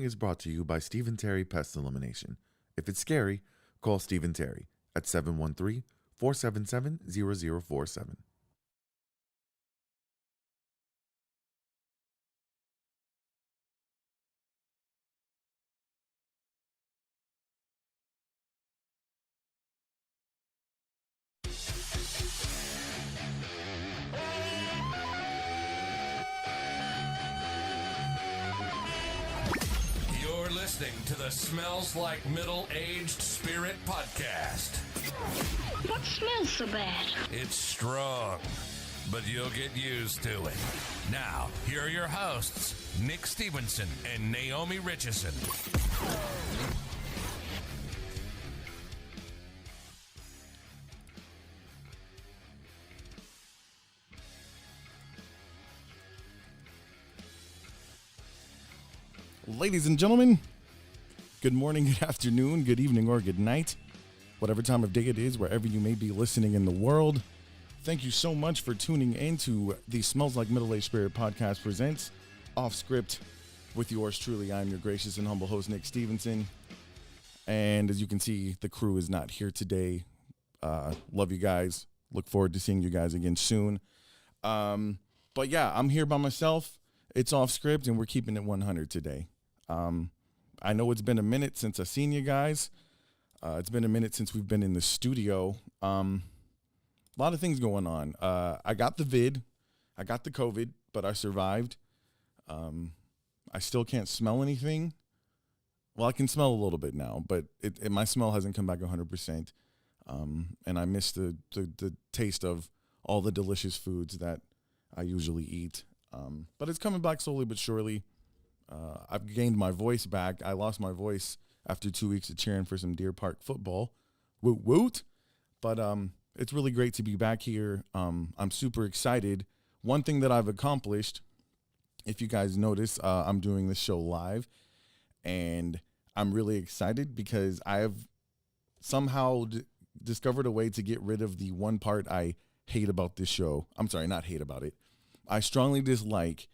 is brought to you by Stephen Terry Pest Elimination. If it's scary, call Stephen Terry at 713-477-0047. Listening to the Smells Like Middle-Aged Spirit podcast. What smells so bad? It's strong, but you'll get used to it. Now, here are your hosts, Nick Stevenson and Naomi Richardson. Ladies and gentlemen, good morning, good afternoon, good evening, or good night. Whatever time of day it is, wherever you may be listening in the world. Thank you so much for tuning into the Smells Like Middle-Aged Spirit podcast presents Off Script with yours truly. I'm your gracious and humble host, Nick Stevenson. And as you can see, the crew is not here today. Love you guys. Look forward to seeing you guys again soon. But yeah, I'm here by myself. It's off script and we're keeping it 100 today. I know it's been a minute since I've seen you guys. It's been a minute since we've been in the studio. A lot of things going on. I got the vid. I got the COVID, but I survived. I still can't smell anything. Well, I can smell a little bit now, but my smell hasn't come back 100%. And I miss the taste of all the delicious foods that I usually eat. But it's coming back slowly but surely. I've gained my voice back. I lost my voice after 2 weeks of cheering for some Deer Park football. Woot woot. But it's really great to be back here. I'm super excited. One thing that I've accomplished, if you guys notice, I'm doing this show live. And I'm really excited because I have somehow discovered a way to get rid of the one part I hate about this show. I'm sorry, not hate about it. I strongly dislike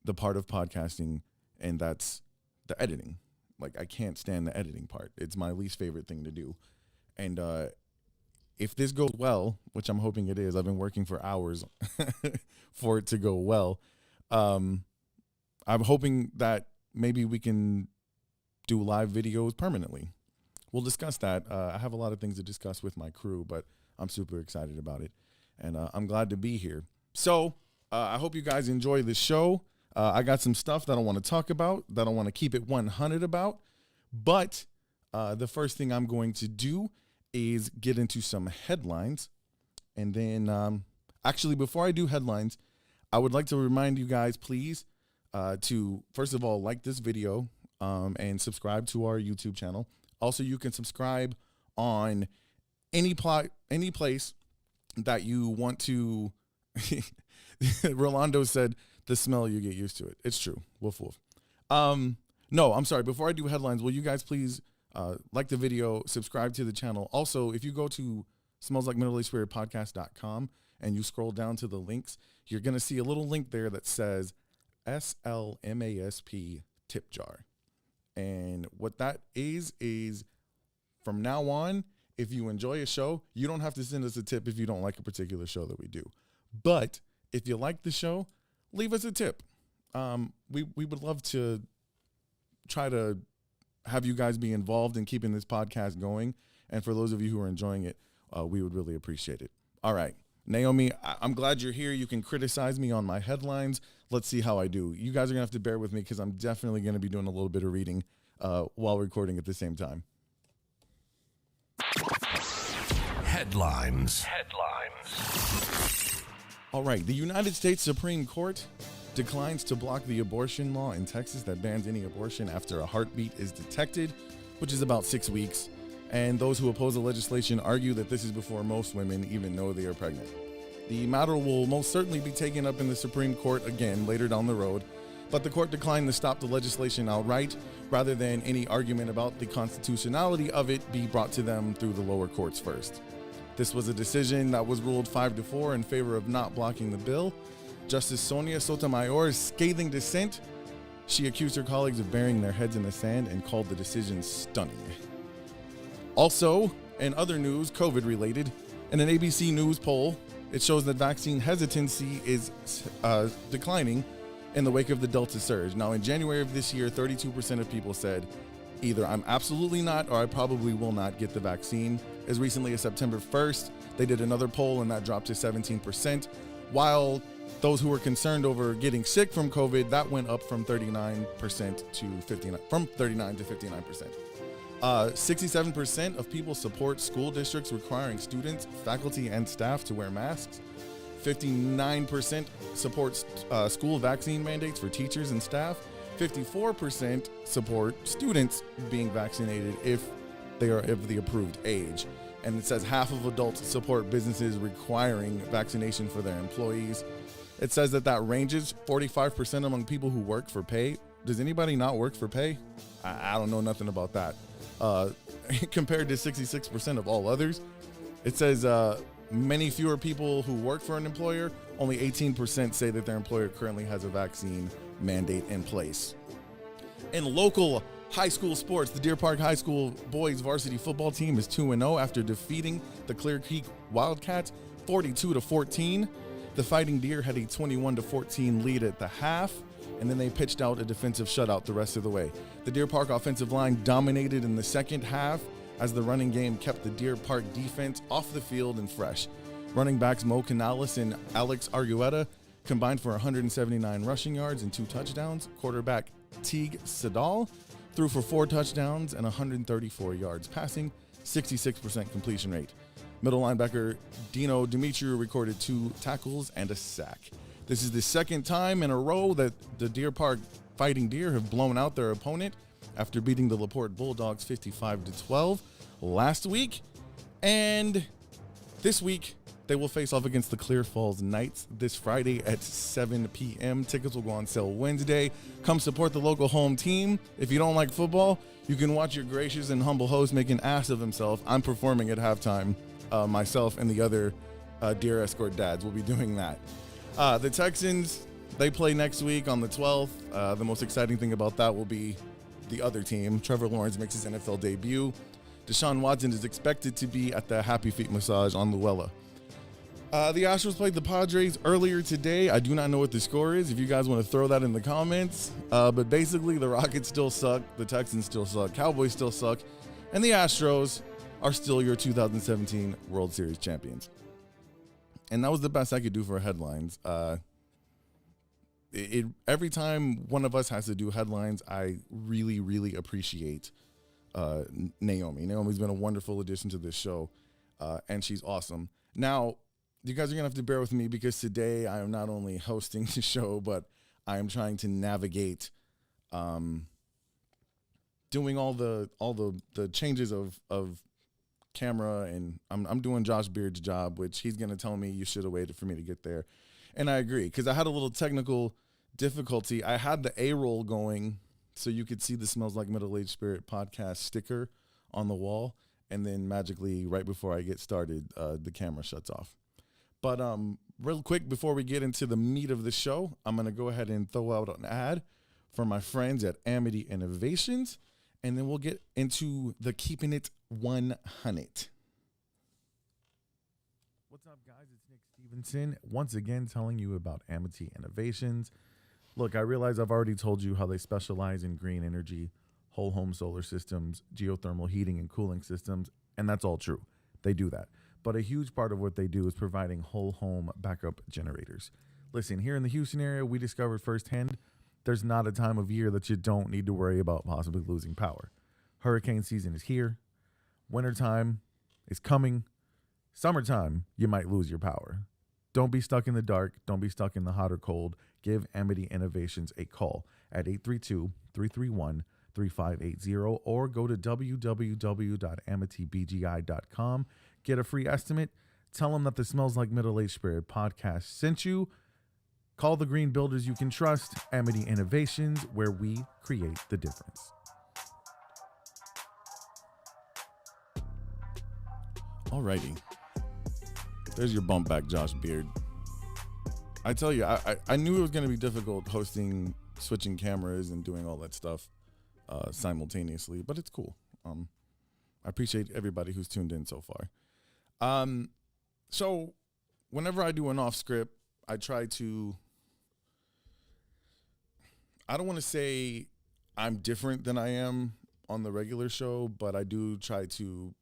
the part of podcasting, and that's the editing. Like, I can't stand the editing part. It's my least favorite thing to do. And if this goes well, which I'm hoping it is, I've been working for hours for it to go well. I'm hoping that maybe we can do live videos permanently. We'll discuss that. I have a lot of things to discuss with my crew, but I'm super excited about it. And I'm glad to be here. So I hope you guys enjoy this show. I got some stuff that I want to talk about, that I want to keep it 100 about. But the first thing I'm going to do is get into some headlines. And then, actually, before I do headlines, I would like to remind you guys, please, to, first of all, like this video and subscribe to our YouTube channel. Also, you can subscribe on any place that you want to. Rolando said, the smell, you get used to it. It's true. Woof, woof. No, I'm sorry. Before I do headlines, will you guys please like the video, subscribe to the channel. Also, if you go to smellslikemiddleagespiritpodcast.com and you scroll down to the links, you're going to see a little link there that says SLMASP tip jar. And what that is from now on, if you enjoy a show, you don't have to send us a tip if you don't like a particular show that we do. But if you like the show, leave us a tip. We would love to try to have you guys be involved in keeping this podcast going. And for those of you who are enjoying it, we would really appreciate it. All right, Naomi, I'm glad you're here. You can criticize me on my headlines. Let's see how I do. You guys are going to have to bear with me because I'm definitely going to be doing a little bit of reading while recording at the same time. Headlines. All right, the United States Supreme Court declines to block the abortion law in Texas that bans any abortion after a heartbeat is detected, which is about 6 weeks. And those who oppose the legislation argue that this is before most women even know they are pregnant. The matter will most certainly be taken up in the Supreme Court again later down the road, but the court declined to stop the legislation outright, rather than any argument about the constitutionality of it be brought to them through the lower courts first. This was a decision that was ruled 5-4 in favor of not blocking the bill. Justice Sonia Sotomayor's scathing dissent She accused her colleagues of burying their heads in the sand and called the decision stunning. Also, in other news, COVID related, in an ABC News poll, it shows that vaccine hesitancy is declining in the wake of the Delta surge. Now, in January of this year, 32% of people said either I'm absolutely not or I probably will not get the vaccine. As recently as September 1st, they did another poll and that dropped to 17%, while those who were concerned over getting sick from COVID, that went up from 39% to 39 to 59%. 67% of people support school districts requiring students, faculty, and staff to wear masks. 59% supports school vaccine mandates for teachers and staff. 54% support students being vaccinated if they are of the approved age. And it says half of adults support businesses requiring vaccination for their employees. It says that ranges 45% among people who work for pay. Does anybody not work for pay? I don't know nothing about that. Compared to 66% of all others. It says many fewer people who work for an employer. Only 18% say that their employer currently has a vaccine mandate in place. In local high school sports, the Deer Park High School boys varsity football team is 2-0 after defeating the Clear Creek Wildcats 42-14. The Fighting Deer had a 21-14 lead at the half, and then they pitched out a defensive shutout the rest of the way. The Deer Park offensive line dominated in the second half as the running game kept the Deer Park defense off the field and fresh. Running backs Mo Canales and Alex Argueta combined for 179 rushing yards and 2 touchdowns. Quarterback Teague Sedal threw for 4 touchdowns and 134 yards passing, 66% completion rate. Middle linebacker Dino Demetriou recorded 2 tackles and a sack. This is the second time in a row that the Deer Park Fighting Deer have blown out their opponent after beating the LaPorte Bulldogs 55-12 last week. And this week, they will face off against the Clear Falls Knights this Friday at 7 p.m. Tickets will go on sale Wednesday. Come support the local home team. If you don't like football, you can watch your gracious and humble host make an ass of himself. I'm performing at halftime. Myself and the other Deer Escort dads will be doing that. The Texans, they play next week on the 12th. The most exciting thing about that will be the other team. Trevor Lawrence makes his NFL debut. Deshaun Watson is expected to be at the Happy Feet massage on Luella. The Astros played the Padres earlier today. I do not know what the score is. If you guys want to throw that in the comments. But basically, the Rockets still suck. The Texans still suck. Cowboys still suck. And the Astros are still your 2017 World Series champions. And that was the best I could do for headlines. Every time one of us has to do headlines, I really, really appreciate Naomi. Naomi's been a wonderful addition to this show, and she's awesome. Now, you guys are going to have to bear with me because today I am not only hosting the show, but I am trying to navigate doing all the changes of camera, and I'm doing Josh Beard's job, which he's going to tell me you should have waited for me to get there. And I agree, because I had a little technical difficulty. I had the A-roll going so you could see the Smells Like Middle-Aged Spirit podcast sticker on the wall, and then magically, right before I get started, the camera shuts off. But real quick, before we get into the meat of the show, I'm going to go ahead and throw out an ad for my friends at Amity Innovations, and then we'll get into the Keepin' It One Hunnit. What's up, guys? It's Nick Stevenson, once again telling you about Amity Innovations. Look, I realize I've already told you how they specialize in green energy, whole home solar systems, geothermal heating and cooling systems, and that's all true. They do that. But a huge part of what they do is providing whole home backup generators. Listen, here in the Houston area, we discovered firsthand there's not a time of year that you don't need to worry about possibly losing power. Hurricane season is here. Wintertime is coming. Summertime, you might lose your power. Don't be stuck in the dark. Don't be stuck in the hot or cold. Give Amity Innovations a call at 832-331-3580 or go to www.amitybgi.com. Get a free estimate. Tell them that the Smells Like Middle-Aged Spirit podcast sent you. Call the green builders you can trust. Amity Innovations, where we create the difference. Alrighty. There's your bump back, Josh Beard. I tell you, I knew it was going to be difficult hosting switching cameras and doing all that stuff simultaneously, but it's cool. I appreciate everybody who's tuned in so far. So whenever I do an off script, I try to, I don't want to say I'm different than I am on the regular show, but I do try to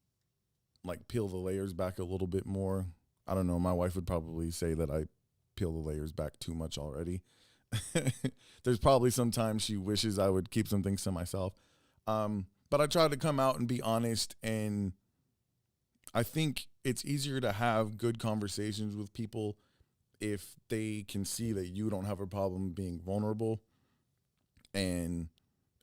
like peel the layers back a little bit more. I don't know. My wife would probably say that I peel the layers back too much already. There's probably sometimes she wishes I would keep some things to myself. But I try to come out and be honest, and I think it's easier to have good conversations with people if they can see that you don't have a problem being vulnerable and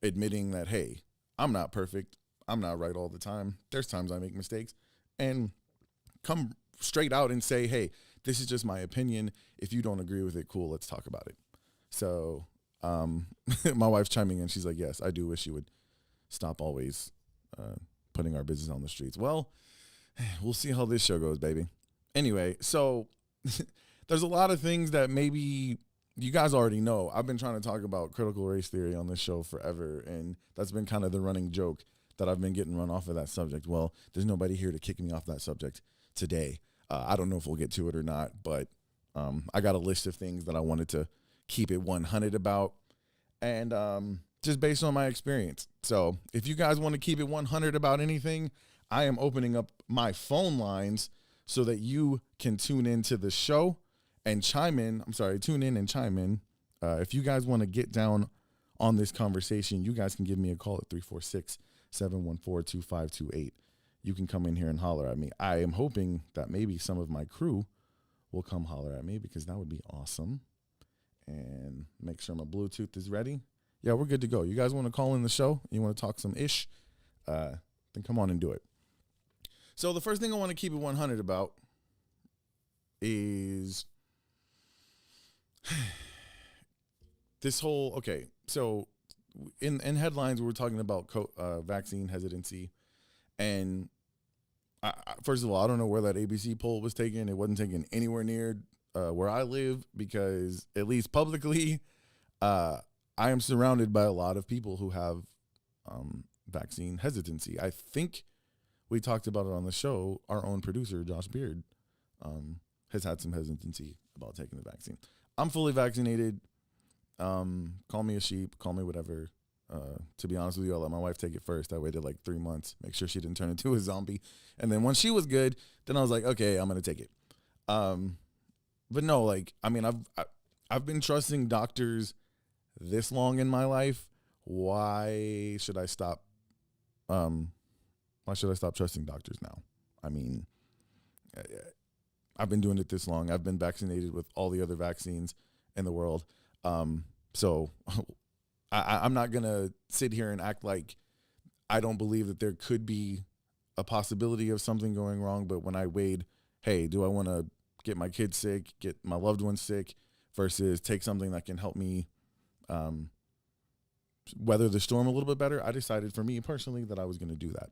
admitting that, hey, I'm not perfect. I'm not right all the time. There's times I make mistakes, and come straight out and say, hey, this is just my opinion. If you don't agree with it, cool, let's talk about it. So my wife's chiming in. She's like, yes, I do wish you would stop always putting our business on the streets. Well, we'll see how this show goes, baby. Anyway, so there's a lot of things that maybe you guys already know. I've been trying to talk about critical race theory on this show forever, and that's been kind of the running joke that I've been getting run off of that subject. Well, there's nobody here to kick me off that subject today. I don't know if we'll get to it or not, but I got a list of things that I wanted to keep it 100 about, and just based on my experience. So if you guys want to keep it 100 about anything, I am opening up my phone lines so that you can tune into the show and chime in. Tune in and chime in. If you guys want to get down on this conversation, you guys can give me a call at 346-714-2528. You can come in here and holler at me. I am hoping that maybe some of my crew will come holler at me, because that would be awesome. And make sure my Bluetooth is ready. Yeah, we're good to go. You guys want to call in the show? You want to talk some ish? Then come on and do it. So the first thing I want to keep it 100 about is this whole, okay, so in headlines, we were talking about vaccine hesitancy. And first of all, I don't know where that ABC poll was taken. It wasn't taken anywhere near where I live, because at least publicly, I am surrounded by a lot of people who have vaccine hesitancy. I think we talked about it on the show. Our own producer, Josh Beard, has had some hesitancy about taking the vaccine. I'm fully vaccinated. Call me a sheep, call me whatever. To be honest with you, I let my wife take it first. I waited like 3 months, make sure she didn't turn into a zombie. And then once she was good, then I was like, okay, I'm going to take it. But no, like, I mean, I've been trusting doctors this long in my life. Why should I stop? Why should I stop trusting doctors now? I mean, I've been doing it this long. I've been vaccinated with all the other vaccines in the world. So I'm not going to sit here and act like I don't believe that there could be a possibility of something going wrong. But when I weighed, hey, do I want to get my kids sick, get my loved ones sick, versus take something that can help me weather the storm a little bit better, I decided for me personally that I was going to do that.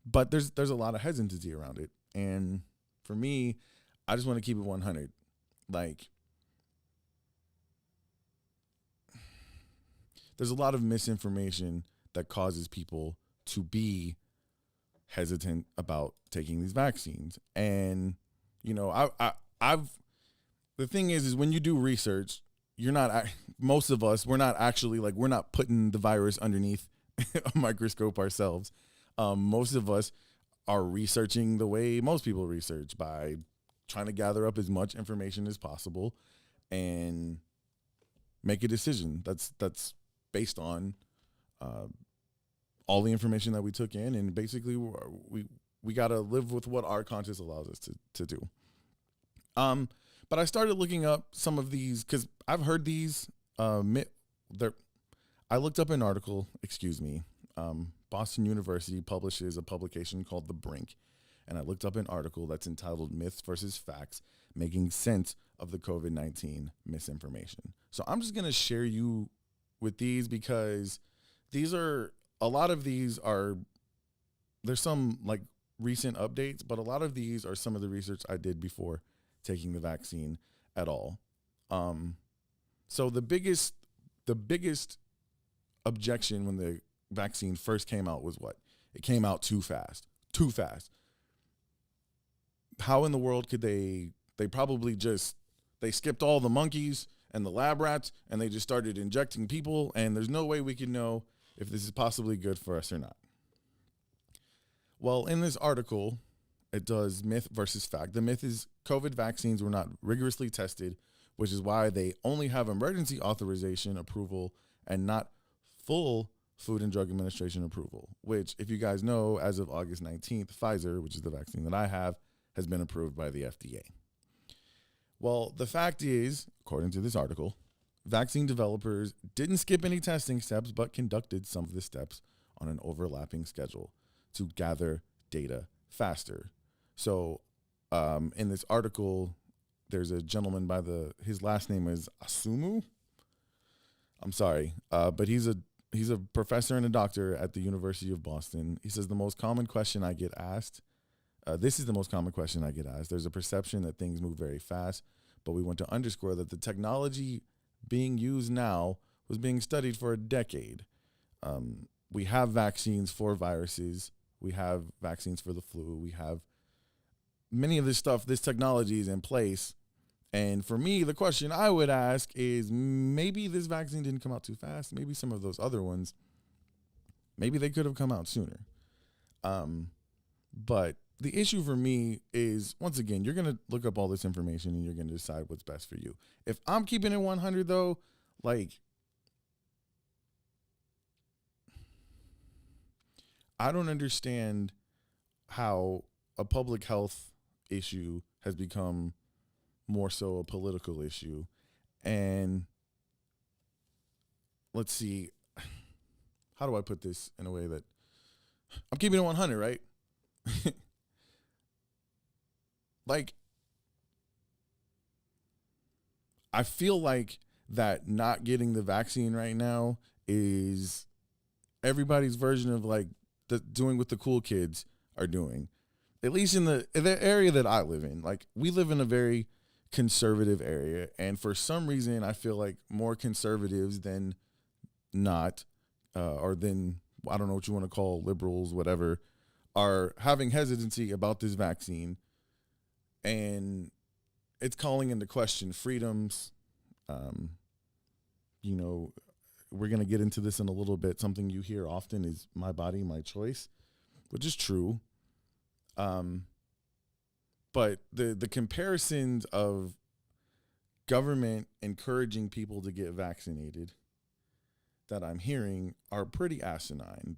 But there's a lot of hesitancy around it. And for me, I just want to keep it 100. Like, there's a lot of misinformation that causes people to be hesitant about taking these vaccines. And, you know, the thing is when you do research, you're not, most of us, we're not actually like, we're not putting the virus underneath a microscope ourselves. Most of us are researching the way most people research, by trying to gather up as much information as possible and make a decision that's based on all the information that we took in, and basically we got to live with what our conscience allows us to do. But I started looking up some of these, because I've heard these. I looked up an article. Boston University publishes a publication called The Brink, and I looked up an article that's entitled "Myths versus Facts: Making Sense of the COVID-19 Misinformation." So I'm just gonna share you with these, because a lot of these are, there's some like recent updates, but a lot of these are some of the research I did before taking the vaccine at all. So the biggest objection when the vaccine first came out was what? It came out too fast. Too fast. How in the world could they probably just, they skipped all the monkeys and the lab rats and they just started injecting people, and there's no way we can know if this is possibly good for us or not. Well, in this article, it does myth versus fact. The myth is COVID vaccines were not rigorously tested, which is why they only have emergency authorization approval and not full Food and Drug Administration approval, which, if you guys know, as of August 19th, Pfizer, which is the vaccine that I have, has been approved by the FDA. Well, the fact is, according to this article, vaccine developers didn't skip any testing steps, but conducted some of the steps on an overlapping schedule to gather data faster. So in this article, there's a gentleman his last name is Asumu. I'm sorry, but he's a professor and a doctor at the University of Boston. He says the most common question I get asked, this is the most common question I get asked. There's a perception that things move very fast, but we want to underscore that the technology being used now was being studied for a decade. We have vaccines for viruses. We have vaccines for the flu. We have many of this stuff. This technology is in place. And for me, the question I would ask is, maybe this vaccine didn't come out too fast. Maybe some of those other ones, maybe they could have come out sooner. But the issue for me is, once again, you're going to look up all this information and you're going to decide what's best for you. If I'm keeping it 100 though, like, I don't understand how a public health issue has become more so a political issue. And let's see, how do I put this in a way that I'm keeping it 100, right? Like, I feel like that not getting the vaccine right now is everybody's version of like doing what the cool kids are doing, at least in the area that I live in. Like, we live in a very conservative area, and for some reason I feel like more conservatives than not, or than, I don't know what you want to call liberals, whatever, are having hesitancy about this vaccine, and it's calling into question freedoms. You know, we're going to get into this in a little bit. Something you hear often is my body, my choice, which is true. But the comparisons of government encouraging people to get vaccinated that I'm hearing are pretty asinine.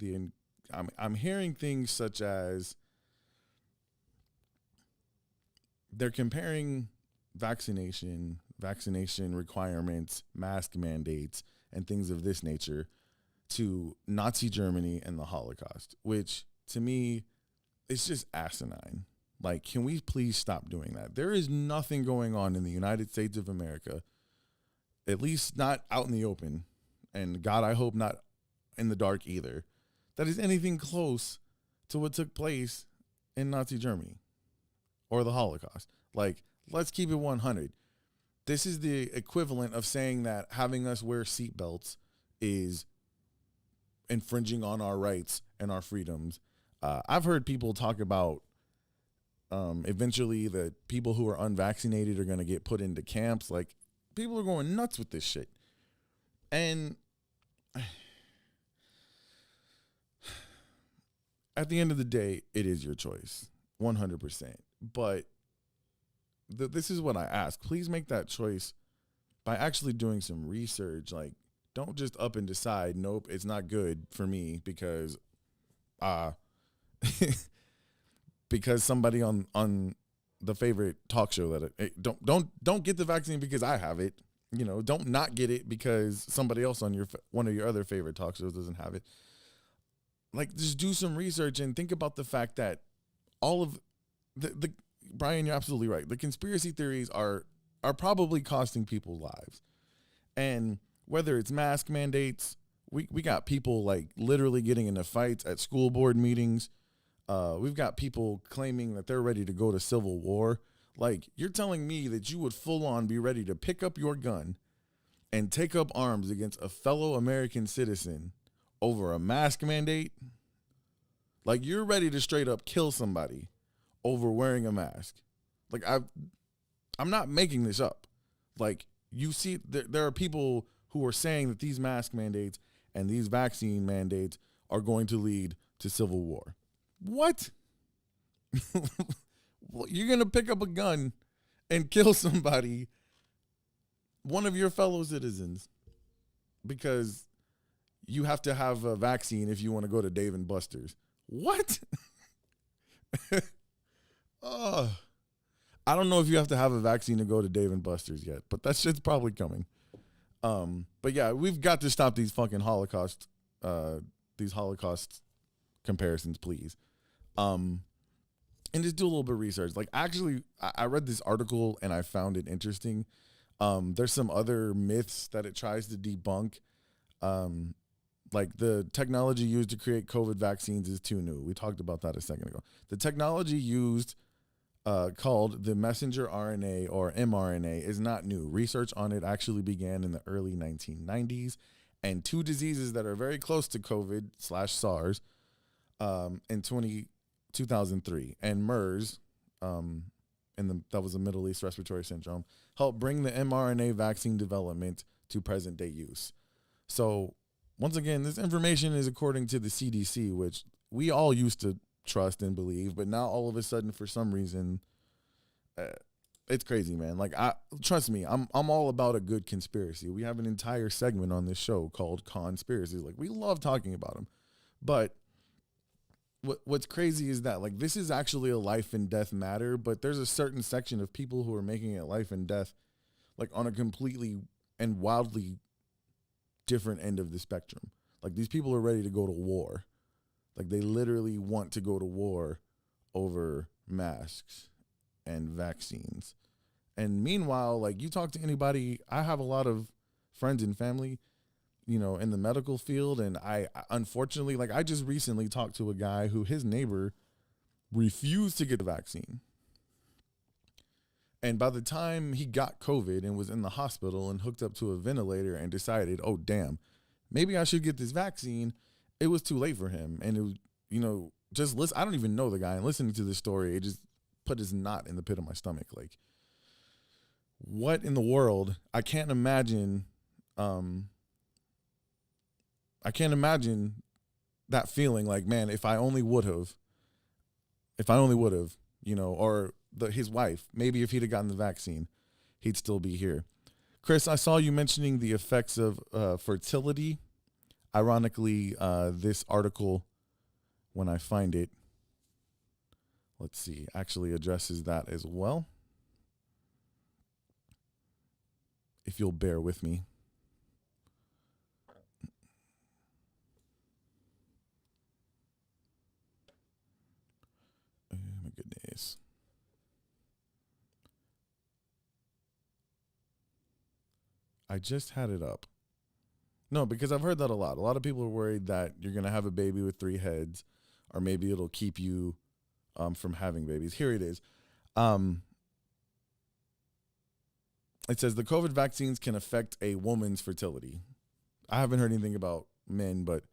I'm hearing things such as they're comparing vaccination requirements, mask mandates, and things of this nature to Nazi Germany and the Holocaust, which to me is just asinine. Like, can we please stop doing that? There is nothing going on in the United States of America, at least not out in the open, and God, I hope not in the dark either, that is anything close to what took place in Nazi Germany or the Holocaust. Like, let's keep it 100. This is the equivalent of saying that having us wear seatbelts is infringing on our rights and our freedoms. I've heard people talk about eventually the people who are unvaccinated are going to get put into camps. Like, people are going nuts with this shit. And at the end of the day, it is your choice, 100%. But this is what I ask. Please make that choice by actually doing some research. Like, don't just up and decide, nope, it's not good for me because because somebody on the favorite talk show that don't get the vaccine because I have it. You know, don't not get it because somebody else on one of your other favorite talk shows doesn't have it. Like, just do some research and think about the fact that all of the Brian, you're absolutely right. The conspiracy theories are probably costing people lives. And whether it's mask mandates, we got people like literally getting into fights at school board meetings. We've got people claiming that they're ready to go to civil war. Like, you're telling me that you would full on be ready to pick up your gun and take up arms against a fellow American citizen over a mask mandate, like you're ready to straight up kill somebody over wearing a mask. Like I'm not making this up. Like you see, there are people who are saying that these mask mandates and these vaccine mandates are going to lead to civil war. What? You're going to pick up a gun and kill somebody, one of your fellow citizens, because you have to have a vaccine if you want to go to Dave and Buster's. What? I don't know if you have to have a vaccine to go to Dave and Buster's yet, but that shit's probably coming. But yeah, we've got to stop these fucking Holocaust comparisons, please. And just do a little bit of research. Like, actually, I read this article and I found it interesting. There's some other myths that it tries to debunk. Like the technology used to create COVID vaccines is too new. We talked about that a second ago. The technology used called the messenger RNA or mRNA is not new. Research on it actually began in the early 1990s, and two diseases that are very close to COVID/SARS in 2003 and MERS, that was the Middle East Respiratory Syndrome, helped bring the mRNA vaccine development to present day use. So once again, this information is according to the CDC, which we all used to trust and believe, but now all of a sudden, for some reason, it's crazy, man. Like, trust me, I'm all about a good conspiracy. We have an entire segment on this show called Conspiracies. Like, we love talking about them, but what's crazy is that, like, this is actually a life and death matter, but there's a certain section of people who are making it life and death, like, on a completely and wildly different end of the spectrum. Like, these people are ready to go to war. Like, they literally want to go to war over masks and vaccines. And meanwhile, like, you talk to anybody, I have a lot of friends and family, you know, in the medical field. And I unfortunately, like, I just recently talked to a guy who his neighbor refused to get the vaccine. And by the time he got COVID and was in the hospital and hooked up to a ventilator and decided, oh, damn, maybe I should get this vaccine, it was too late for him. And it was, you know, just listen. I don't even know the guy. And listening to this story, it just put his knot in the pit of my stomach. Like, what in the world? I can't imagine that feeling. Like, man, if I only would have, you know, or his wife, maybe if he'd have gotten the vaccine, he'd still be here. Chris, I saw you mentioning the effects of fertility. Ironically, this article, when I find it, let's see, actually addresses that as well. If you'll bear with me. Oh my goodness. I just had it up. No, because I've heard that a lot. A lot of people are worried that you're going to have a baby with 3 heads, or maybe it'll keep you from having babies. Here it is. It says the COVID vaccines can affect a woman's fertility. I haven't heard anything about men, but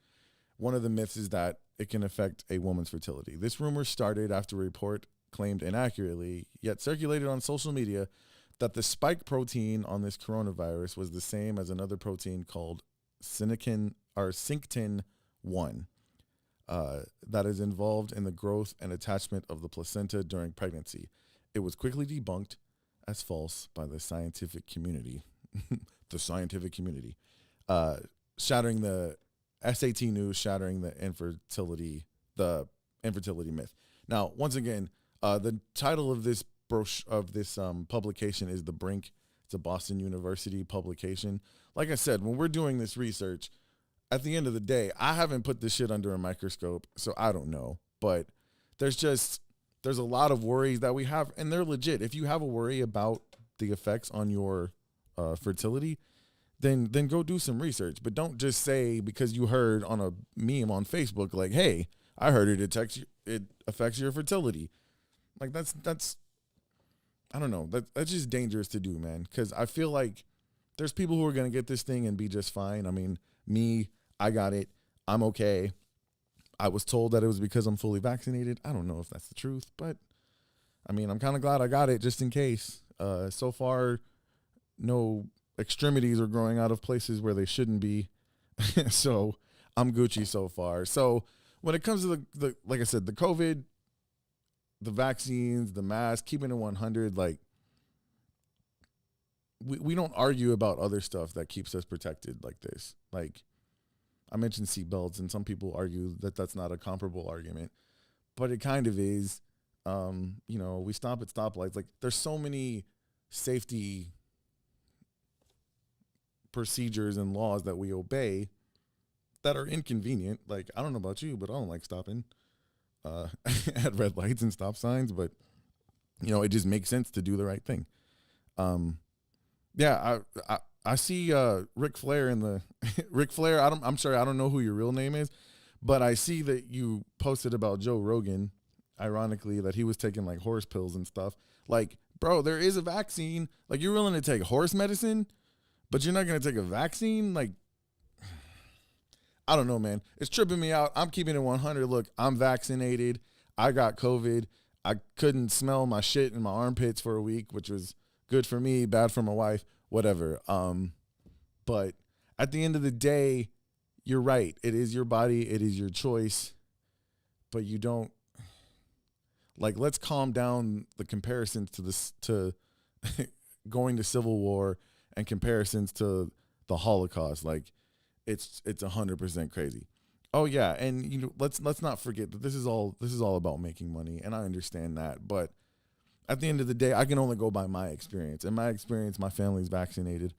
one of the myths is that it can affect a woman's fertility. This rumor started after a report claimed inaccurately, yet circulated on social media, that the spike protein on this coronavirus was the same as another protein called Synctin 1 that is involved in the growth and attachment of the placenta during pregnancy. It was quickly debunked as false by the scientific community. Shattering the SAT News, shattering the infertility myth. Now, once again, the title of this publication is The Brink. It's a Boston University publication. Like I said, when we're doing this research, at the end of the day, I haven't put this shit under a microscope, so I don't know. But there's a lot of worries that we have, and they're legit. If you have a worry about the effects on your fertility, then go do some research. But don't just say because you heard on a meme on Facebook, like, hey, I heard it affects your fertility. Like, that's I don't know. That's just dangerous to do, man, because I feel like there's people who are going to get this thing and be just fine. I mean, me, I got it. I'm okay. I was told that it was because I'm fully vaccinated. I don't know if that's the truth, but I mean, I'm kind of glad I got it just in case. So far, no extremities are growing out of places where they shouldn't be. So I'm Gucci so far. So when it comes to the like I said, the COVID, the vaccines, the mask, keeping it 100, like we don't argue about other stuff that keeps us protected like this. Like I mentioned seatbelts, and some people argue that that's not a comparable argument, but it kind of is. We stop at stoplights. Like there's so many safety procedures and laws that we obey that are inconvenient. Like, I don't know about you, but I don't like stopping at red lights and stop signs, but it just makes sense to do the right thing. I see Ric Flair in the Ric Flair. I'm sorry, I don't know who your real name is, but I see that you posted about Joe Rogan, ironically, that he was taking like horse pills and stuff. Like, bro, there is a vaccine. Like, you're willing to take horse medicine, but you're not going to take a vaccine? Like, I don't know, man. It's tripping me out. I'm keeping it 100. Look, I'm vaccinated. I got COVID. I couldn't smell my shit in my armpits for a week, which was good for me, bad for my wife, whatever. But at the end of the day, you're right. It is your body. It is your choice. But you don't, like, let's calm down the comparisons to going to Civil War and comparisons to the Holocaust. Like, it's 100% crazy. Oh yeah, and let's not forget that this is all about making money, and I understand that. But at the end of the day, I can only go by my experience. In my experience, my family's vaccinated.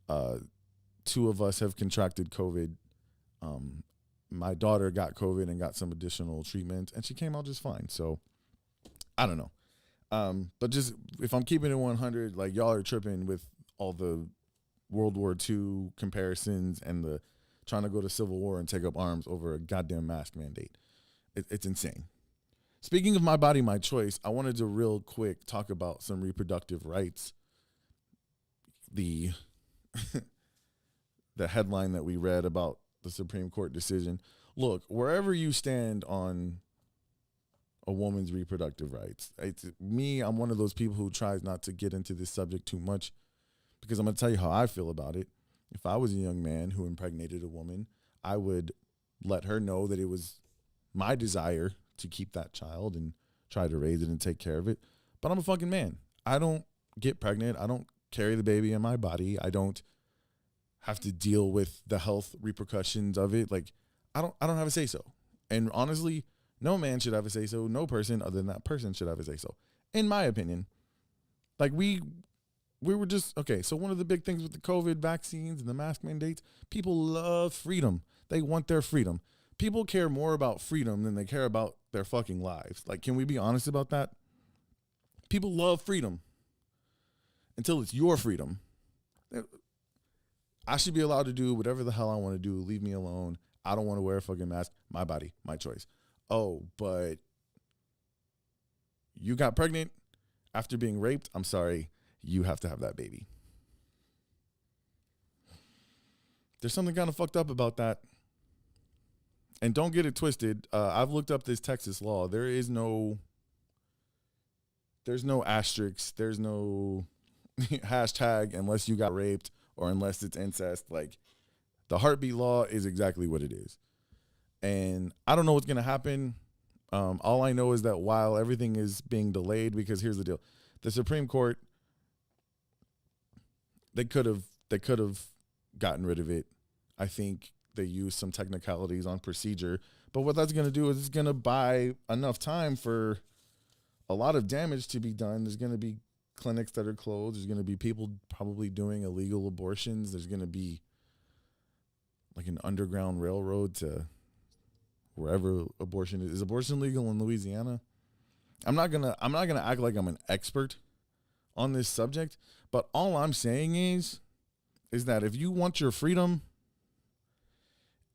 2 of us have contracted COVID. My daughter got COVID and got some additional treatment, and she came out just fine. So I don't know. But just if I'm keeping it 100, like, y'all are tripping with all the World War II comparisons and the trying to go to Civil War and take up arms over a goddamn mask mandate. It's insane. Speaking of my body, my choice, I wanted to real quick talk about some reproductive rights. The headline that we read about the Supreme Court decision. Look, wherever you stand on a woman's reproductive rights, I'm one of those people who tries not to get into this subject too much, because I'm going to tell you how I feel about it. If I was a young man who impregnated a woman, I would let her know that it was my desire to keep that child and try to raise it and take care of it. But I'm a fucking man. I don't get pregnant. I don't carry the baby in my body. I don't have to deal with the health repercussions of it. Like, I don't have a say so. And honestly, no man should have a say so. No person other than that person should have a say so, in my opinion. Like, we were just, okay, so one of the big things with the COVID vaccines and the mask mandates, people love freedom. They want their freedom. People care more about freedom than they care about their fucking lives. Like, can we be honest about that? People love freedom until it's your freedom. I should be allowed to do whatever the hell I want to do. Leave me alone. I don't want to wear a fucking mask. My body, my choice. Oh, but you got pregnant after being raped? I'm sorry. You have to have that baby. There's something kind of fucked up about that. And don't get it twisted. I've looked up this Texas law. There's no asterisk. There's no hashtag unless you got raped or unless it's incest. Like, the heartbeat law is exactly what it is. And I don't know what's going to happen. All I know is that while everything is being delayed, because here's the deal. The Supreme Court, they could have gotten rid of it. I think they used some technicalities on procedure. But what that's going to do is it's going to buy enough time for a lot of damage to be done. There's going to be clinics that are closed. There's going to be people probably doing illegal abortions. There's going to be like an underground railroad to wherever abortion is. Is abortion legal in Louisiana? I'm not gonna act like I'm an expert on this subject, but all I'm saying is that if you want your freedom,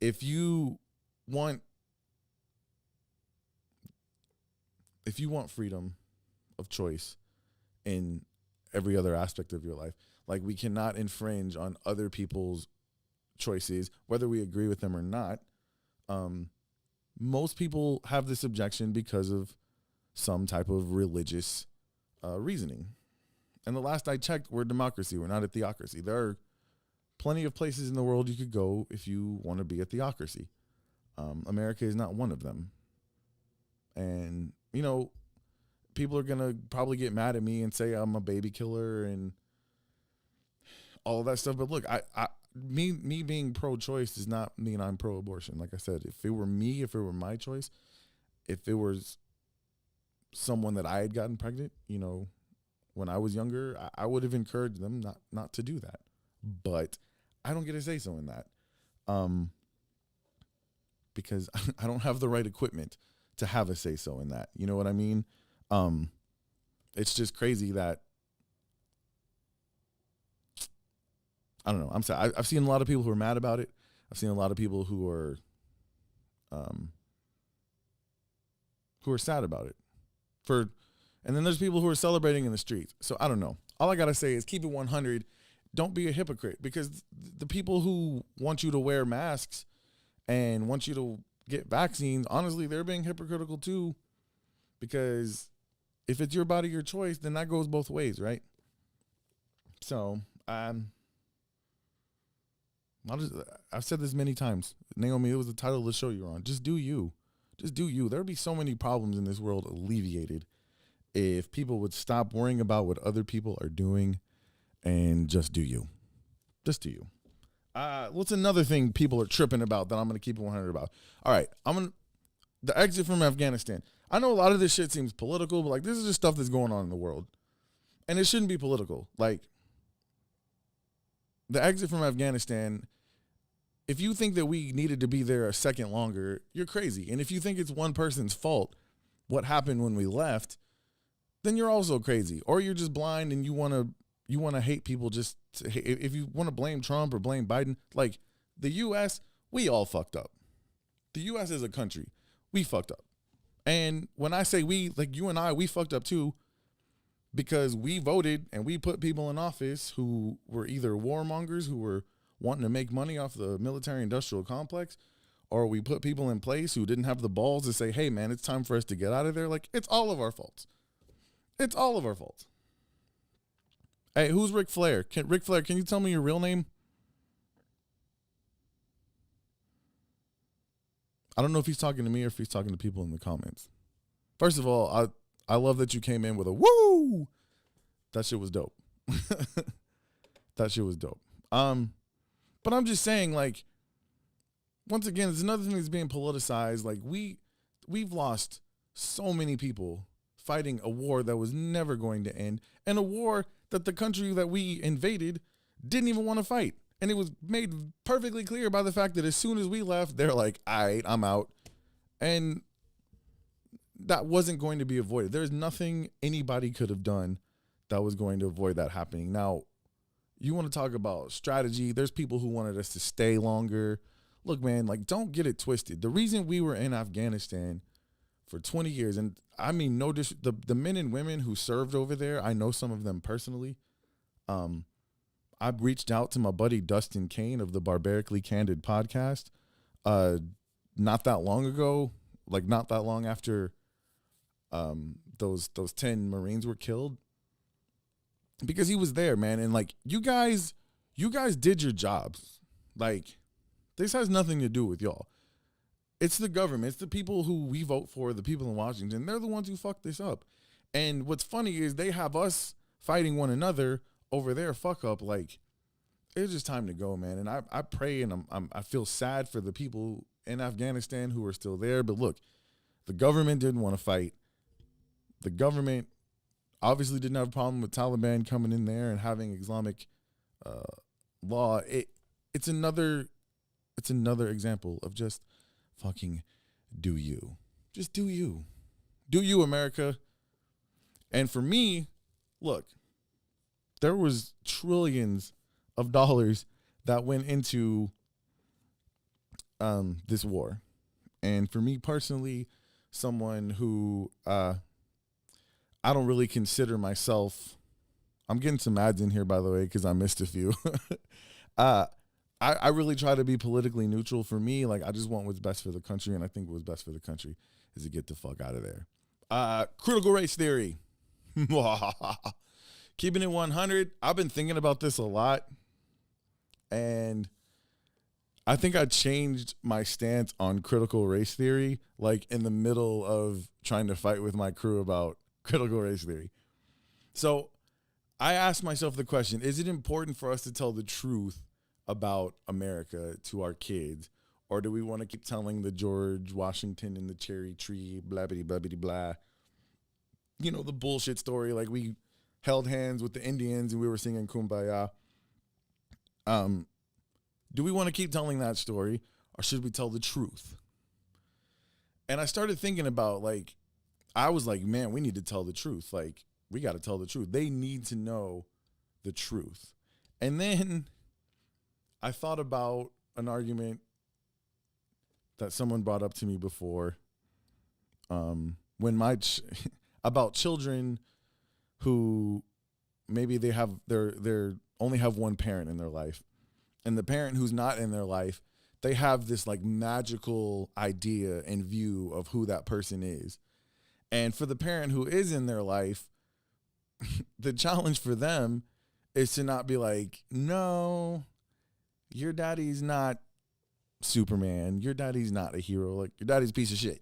if you want freedom of choice in every other aspect of your life. Like, we cannot infringe on other people's choices, whether we agree with them or not. Most people have this objection because of some type of religious reasoning. And the last I checked, we're a democracy. We're not a theocracy. There are plenty of places in the world you could go if you want to be a theocracy. America is not one of them. And, you know, people are going to probably get mad at me and say I'm a baby killer and all of that stuff. But look, me being pro-choice does not mean I'm pro-abortion. Like I said, if it were me, if it were my choice, if it was someone that I had gotten pregnant, you know, when I was younger, I would have encouraged them not to do that. But I don't get a say so in that, because I don't have the right equipment to have a say so in that. You know what I mean? It's just crazy that, I don't know. I'm sorry. I've seen a lot of people who are mad about it. I've seen a lot of people who are sad about it. And then there's people who are celebrating in the streets. So I don't know. All I gotta say is keep it 100. Don't be a hypocrite, because the people who want you to wear masks and want you to get vaccines, honestly, they're being hypocritical too. Because if it's your body, your choice, then that goes both ways, right? So I've said this many times. Naomi, it was the title of the show you're on. Just do you. Just do you. There would be so many problems in this world alleviated if people would stop worrying about what other people are doing and just do you. Just do you. What's another thing people are tripping about that I'm going to keep it 100 about? All right, the exit from Afghanistan. I know a lot of this shit seems political, but like, this is just stuff that's going on in the world. And it shouldn't be political. Like, the exit from Afghanistan, if you think that we needed to be there a second longer, you're crazy. And if you think it's one person's fault, what happened when we left, then you're also crazy. Or you're just blind and you want to hate people just to hate. If you want to blame Trump or blame Biden, like, the U.S., we all fucked up. The U.S. is a country. We fucked up. And when I say we, like you and I, we fucked up too, because we voted and we put people in office who were either warmongers who were wanting to make money off the military-industrial complex, or we put people in place who didn't have the balls to say, hey, man, it's time for us to get out of there. Like, it's all of our faults. It's all of our faults. Hey, who's Ric Flair? Ric Flair, can you tell me your real name? I don't know if he's talking to me or if he's talking to people in the comments. First of all, I love that you came in with a woo. That shit was dope. That shit was dope. But I'm just saying, like, once again, it's another thing that's being politicized. Like, we've lost so many people fighting a war that was never going to end, and a war that the country that we invaded didn't even want to fight. And it was made perfectly clear by the fact that as soon as we left, they're like, all right, I'm out. And that wasn't going to be avoided. There's nothing anybody could have done that was going to avoid that happening. Now, you want to talk about strategy. There's people who wanted us to stay longer. Look, man, like, don't get it twisted. The reason we were in Afghanistan for 20 years, and I mean, the men and women who served over there, I know some of them personally. I've reached out to my buddy Dustin Kane of the Barbarically Candid podcast not that long ago, like not that long after those 10 Marines were killed, because he was there, man. And like, you guys did your jobs. Like, this has nothing to do with y'all. It's the government. It's the people who we vote for, the people in Washington. They're the ones who fucked this up. And what's funny is they have us fighting one another over their fuck up. Like, it's just time to go, man. And I pray, and I feel sad for the people in Afghanistan who are still there. But look, the government didn't want to fight. The government obviously didn't have a problem with Taliban coming in there and having Islamic law. It's another example of just fucking do you. Just do you. Do you, America. And for me, look, there was trillions of dollars that went into this war. And for me personally, someone who I don't really consider myself I'm getting some ads in here, by the way, because I missed a few. I really try to be politically neutral. For me, like, I just want what's best for the country, and I think what's best for the country is to get the fuck out of there. Critical race theory. Keeping it 100. I've been thinking about this a lot, and I think I changed my stance on critical race theory, like, in the middle of trying to fight with my crew about critical race theory. So I asked myself the question, is it important for us to tell the truth about America to our kids, or do we want to keep telling the George Washington and the cherry tree, blah, blah, blah, blah, blah, you know, the bullshit story, like we held hands with the Indians and we were singing Kumbaya. Do we want to keep telling that story, or should we tell the truth? And I started thinking about, like, I was like, man, we need to tell the truth. Like, we got to tell the truth. They need to know the truth. And then I thought about an argument that someone brought up to me before, when about children who maybe they have they're only have one parent in their life, and the parent who's not in their life, they have this like magical idea and view of who that person is. And for the parent who is in their life, the challenge for them is to not be like, no, your daddy's not Superman. Your daddy's not a hero. Like, your daddy's a piece of shit.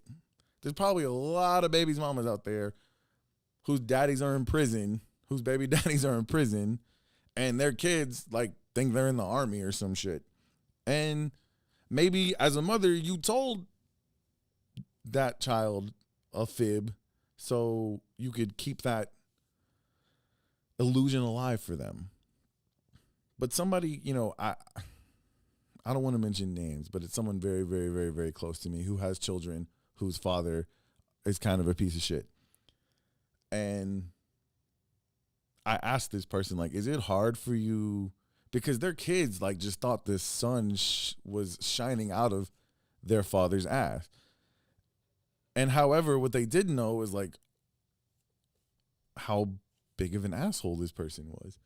There's probably a lot of babies' mamas out there whose daddies are in prison, whose baby daddies are in prison, and their kids, like, think they're in the army or some shit. And maybe as a mother, you told that child a fib so you could keep that illusion alive for them. But somebody, you know, I don't want to mention names, but it's someone very, very, very, very close to me who has children whose father is kind of a piece of shit. And I asked this person, like, is it hard for you? Because their kids, like, just thought this sun was shining out of their father's ass. And however, what they didn't know is, like, how big of an asshole this person was.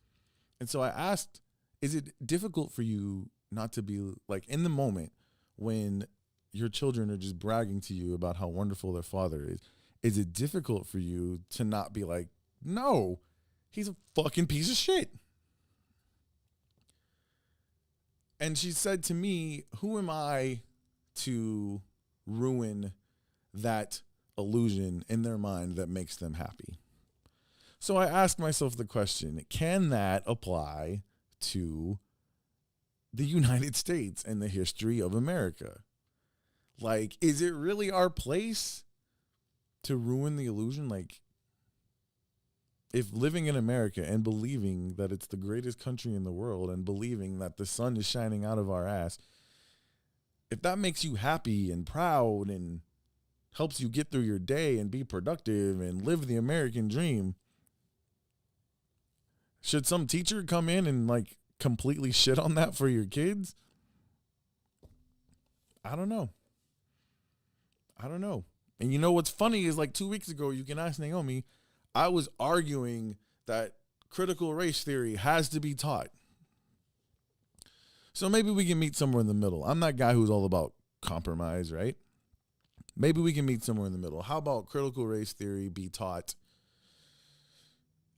And so I asked, is it difficult for you not to be, like, in the moment when your children are just bragging to you about how wonderful their father is it difficult for you to not be like, no, he's a fucking piece of shit? And she said to me, who am I to ruin that illusion in their mind that makes them happy? So I asked myself the question, can that apply to the United States and the history of America? Like, is it really our place to ruin the illusion? Like, if living in America and believing that it's the greatest country in the world and believing that the sun is shining out of our ass, if that makes you happy and proud and helps you get through your day and be productive and live the American dream, should some teacher come in and, like, completely shit on that for your kids? I don't know. And you know what's funny is, like, 2 weeks ago, you can ask Naomi, I was arguing that critical race theory has to be taught. So maybe we can meet somewhere in the middle. I'm that guy who's all about compromise, right? Maybe we can meet somewhere in the middle. How about critical race theory be taught,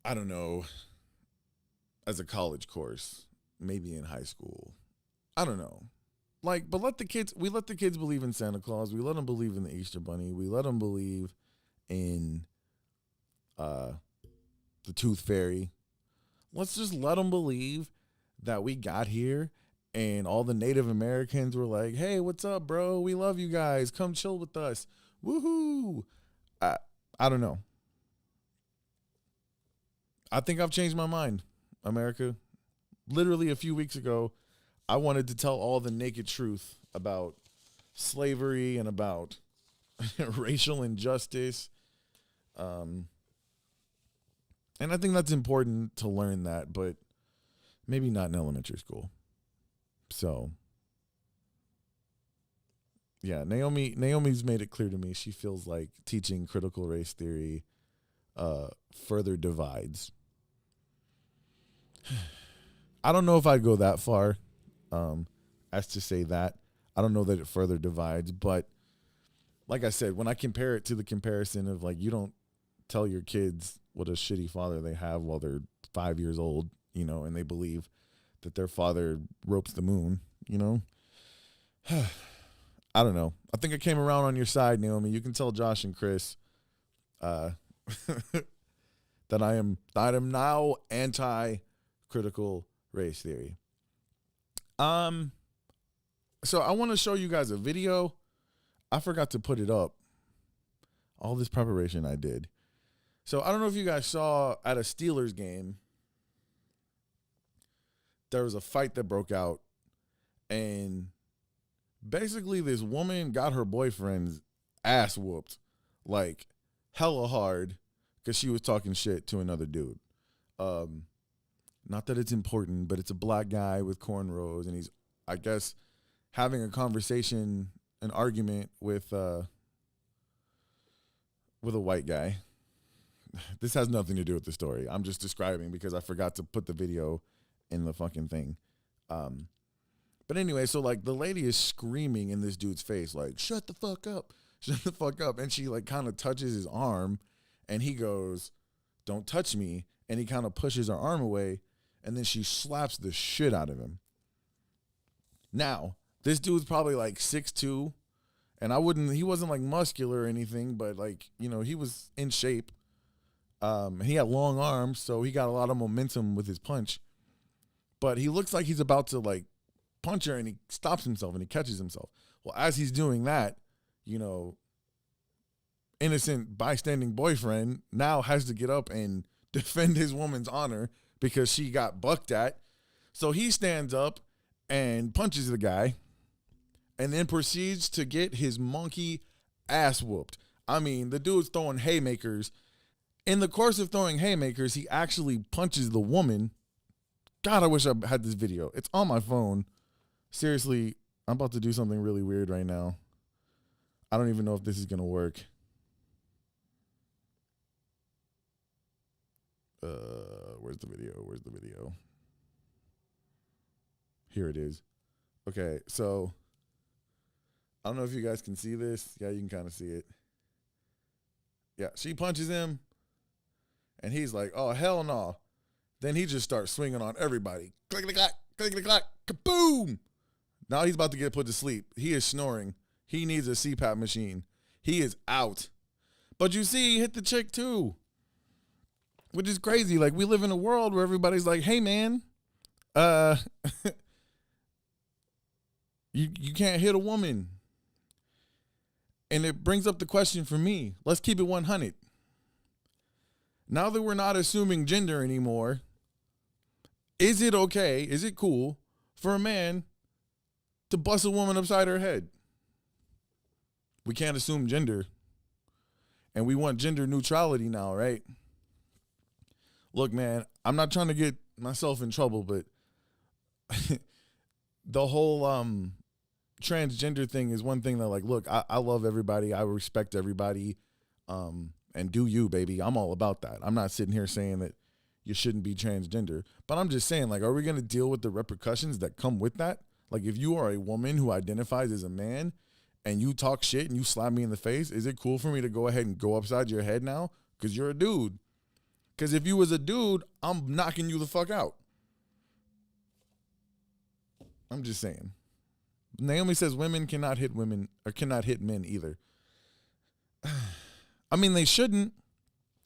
I don't know, as a college course, maybe in high school. I don't know. Like, but we let the kids believe in Santa Claus. We let them believe in the Easter Bunny. We let them believe in the Tooth Fairy. Let's just let them believe that we got here and all the Native Americans were like, hey, what's up, bro? We love you guys. Come chill with us. Woohoo. I don't know. I think I've changed my mind, America. Literally a few weeks ago, I wanted to tell all the naked truth about slavery and about racial injustice. And I think that's important to learn that, but maybe not in elementary school. So, yeah, Naomi's made it clear to me she feels like teaching critical race theory further divides. I don't know if I'd go that far as to say that. I don't know that it further divides, but like I said, when I compare it to the comparison of like, you don't tell your kids what a shitty father they have while they're 5 years old, you know, and they believe that their father ropes the moon, you know. I don't know. I think I came around on your side, Naomi. You can tell Josh and Chris that I am now anti-critical race theory. So I want to show you guys a video. I forgot to put it up. All this preparation I did. So I don't know if you guys saw at a Steelers game, there was a fight that broke out, and basically this woman got her boyfriend's ass whooped, like hella hard, because she was talking shit to another dude. Not that it's important, but it's a black guy with cornrows, and he's, I guess, having a conversation, an argument with a white guy. This has nothing to do with the story. I'm just describing because I forgot to put the video in the fucking thing. But anyway, so like the lady is screaming in this dude's face, like, shut the fuck up. Shut the fuck up. And she like kind of touches his arm and he goes, don't touch me. And he kind of pushes her arm away and then she slaps the shit out of him. Now, this dude's probably like 6'2", and he wasn't like muscular or anything, but like, you know, he was in shape. He had long arms, so he got a lot of momentum with his punch. But he looks like he's about to like punch her, and he stops himself and he catches himself. Well, as he's doing that, you know, innocent bystanding boyfriend now has to get up and defend his woman's honor because she got bucked at. So he stands up and punches the guy and then proceeds to get his monkey ass whooped. I mean, the dude's throwing haymakers. In the course of throwing haymakers, he actually punches the woman. God, I wish I had this video. It's on my phone. Seriously, I'm about to do something really weird right now. I don't even know if this is going to work. Where's the video? Where's the video? Here it is. Okay, so I don't know if you guys can see this. Yeah, you can kind of see it. Yeah, she punches him, and he's like, oh, hell no. Then he just starts swinging on everybody. Click-a-clack, click-a-clack, kaboom! Now he's about to get put to sleep. He is snoring. He needs a CPAP machine. He is out. But you see, he hit the chick too, which is crazy. Like, we live in a world where everybody's like, hey, man, you can't hit a woman. And it brings up the question for me. Let's keep it 100. Now that we're not assuming gender anymore, is it okay, is it cool for a man to bust a woman upside her head? We can't assume gender. And we want gender neutrality now, right? Look, man, I'm not trying to get myself in trouble, but the whole transgender thing is one thing that, like, look, I love everybody. I respect everybody. And do you, baby. I'm all about that. I'm not sitting here saying that you shouldn't be transgender. But I'm just saying, like, are we going to deal with the repercussions that come with that? Like, if you are a woman who identifies as a man and you talk shit and you slap me in the face, is it cool for me to go ahead and go upside your head now? Because you're a dude. Because if you was a dude, I'm knocking you the fuck out. I'm just saying. Naomi says women cannot hit women or cannot hit men either. I mean, they shouldn't.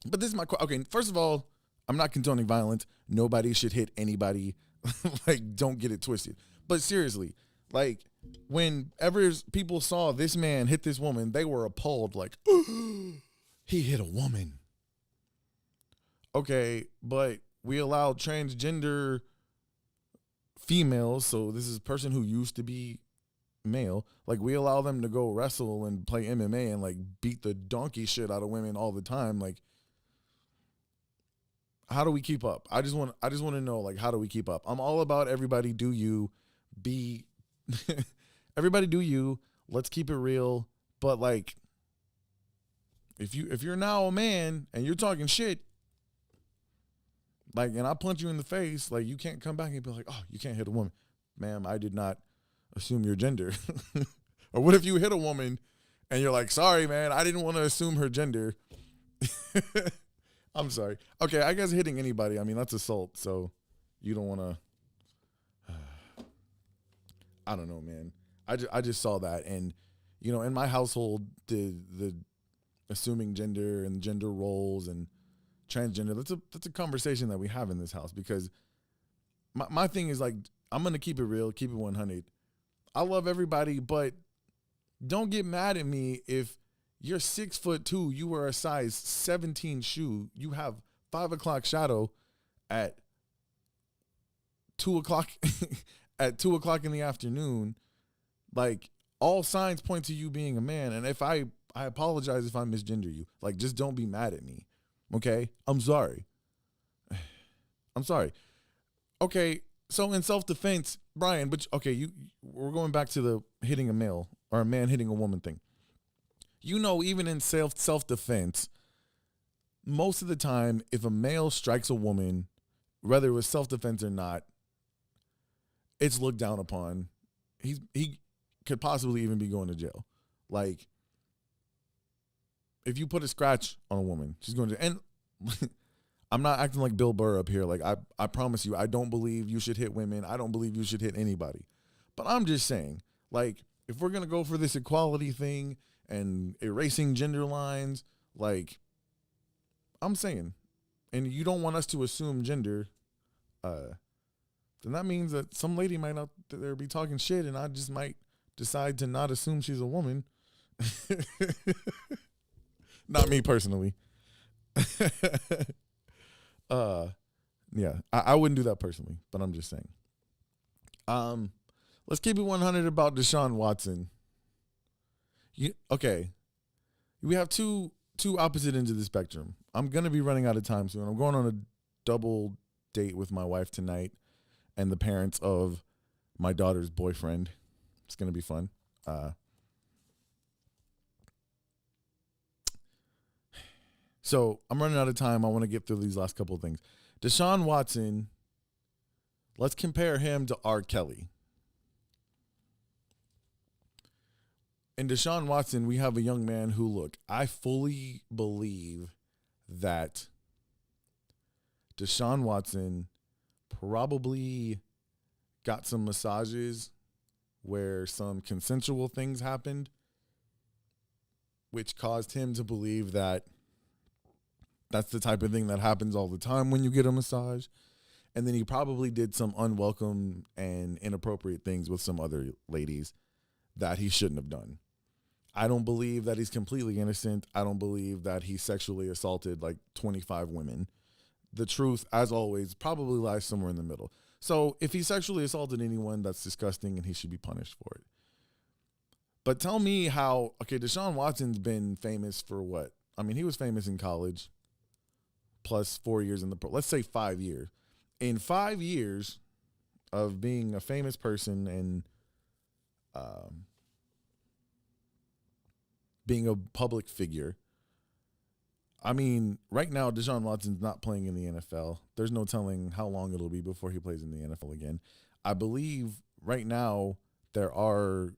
But this is my question. Okay, first of all, I'm not condoning violence. Nobody should hit anybody. Like, don't get it twisted. But seriously, like, whenever people saw this man hit this woman, they were appalled. Like, he hit a woman. Okay, but we allowed transgender females, so this is a person who used to be male, like, we allow them to go wrestle and play MMA and, like, beat the donkey shit out of women all the time. Like, how do we keep up? I just want to know, like, how do we keep up? I'm all about everybody do you, be everybody do you. Let's keep it real. But, like, if you're now a man and you're talking shit, Like, and I punch you in the face, like, you can't come back and be like, oh, you can't hit a woman. Ma'am, I did not assume your gender. Or what if you hit a woman and you're like, sorry, man, I didn't want to assume her gender. I'm sorry. Okay, I guess hitting anybody, I mean, that's assault, so you don't want to, I don't know, man. I just saw that, and, you know, in my household, the assuming gender and gender roles and transgender, that's a conversation that we have in this house, because my thing is, like, I'm going to keep it real, keep it 100. I love everybody, but don't get mad at me if you're 6'2", you wear a size 17 shoe, you have 5 o'clock shadow at 2 o'clock at 2 o'clock in the afternoon. Like, all signs point to you being a man, and if I apologize if I misgender you. Like, just don't be mad at me. Okay? I'm sorry. I'm sorry. Okay, so in self-defense, Brian, but okay, we're going back to the hitting a male or a man hitting a woman thing. You know, even in self-defense, most of the time, if a male strikes a woman, whether it was self-defense or not, it's looked down upon. He could possibly even be going to jail. Like, if you put a scratch on a woman, she's going to, and I'm not acting like Bill Burr up here. Like, I promise you, I don't believe you should hit women. I don't believe you should hit anybody. But I'm just saying, like, if we're going to go for this equality thing and erasing gender lines, like, I'm saying, and you don't want us to assume gender, then that means that some lady might out there be talking shit, and I just might decide to not assume she's a woman. Not me personally. Yeah, I wouldn't do that personally, but I'm just saying. Let's keep it 100 about Deshaun Watson. Okay, we have two opposite ends of the spectrum. I'm gonna be running out of time soon. I'm going on a double date with my wife tonight and the parents of my daughter's boyfriend. It's gonna be fun. So I'm running out of time. I want to get through these last couple of things. Deshaun Watson, let's compare him to R. Kelly. In Deshaun Watson, we have a young man who, look, I fully believe that Deshaun Watson probably got some massages where some consensual things happened, which caused him to believe that that's the type of thing that happens all the time when you get a massage. And then he probably did some unwelcome and inappropriate things with some other ladies that he shouldn't have done. I don't believe that he's completely innocent. I don't believe that he sexually assaulted like 25 women. The truth, as always, probably lies somewhere in the middle. So if he sexually assaulted anyone, that's disgusting and he should be punished for it. But tell me how, okay, Deshaun Watson's been famous for what? I mean, he was famous in college. Plus 4 years in the pro. Let's say 5 years. In 5 years of being a famous person and being a public figure, I mean, right now Deshaun Watson's not playing in the NFL. There's no telling how long it'll be before he plays in the NFL again. I believe right now there are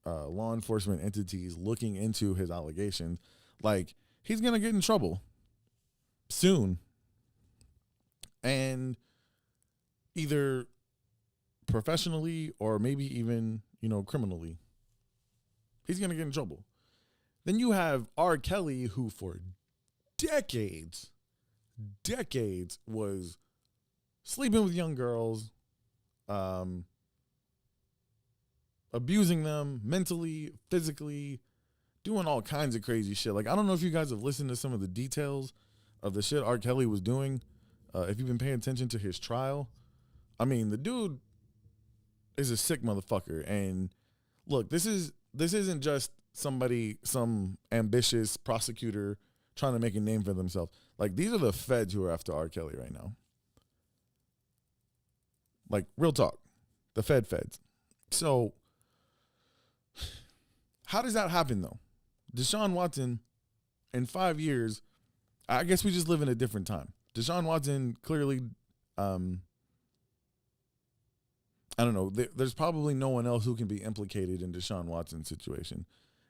law enforcement entities looking into his allegations. Like, he's going to get in trouble soon, and either professionally or maybe even, you know, criminally, he's gonna get in trouble. Then you have R. Kelly, who for decades was sleeping with young girls, abusing them mentally, physically, doing all kinds of crazy shit. Like, I don't know if you guys have listened to some of the details of the shit R. Kelly was doing. If you've been paying attention to his trial, I mean, the dude is a sick motherfucker. And look, this isn't just some ambitious prosecutor trying to make a name for themselves. Like, these are the feds who are after R. Kelly right now. Like, real talk, the feds. So how does that happen though? Deshaun Watson, in 5 years, I guess we just live in a different time. Deshaun Watson clearly, I don't know. There's probably no one else who can be implicated in Deshaun Watson's situation.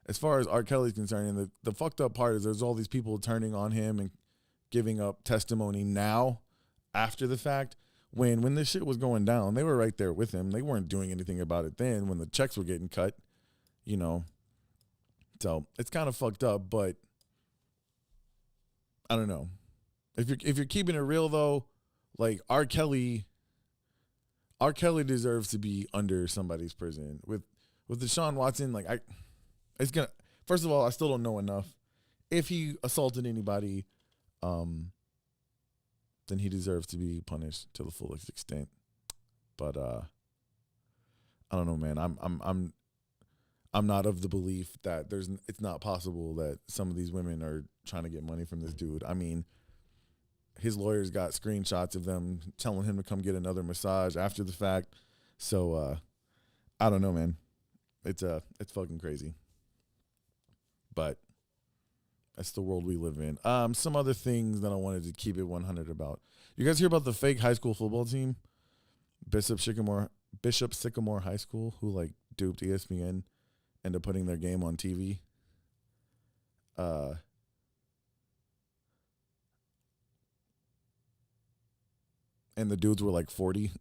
As far as R. Kelly's concerned, and the fucked up part is there's all these people turning on him and giving up testimony now after the fact. When this shit was going down, they were right there with him. They weren't doing anything about it then when the checks were getting cut, you know. So it's kind of fucked up, but I don't know. If you're keeping it real though, like R. Kelly deserves to be under somebody's prison. With Deshaun Watson, like first of all, I still don't know enough. If he assaulted anybody, then he deserves to be punished to the fullest extent. But I don't know, man. I'm not of the belief that it's not possible that some of these women are trying to get money from this dude. I mean, his lawyers got screenshots of them telling him to come get another massage after the fact. So I don't know, man. It's fucking crazy. But that's the world we live in. Some other things that I wanted to keep it 100 about. You guys hear about the fake high school football team? Bishop Sycamore High School, who like duped ESPN into putting their game on TV. And the dudes were like 40.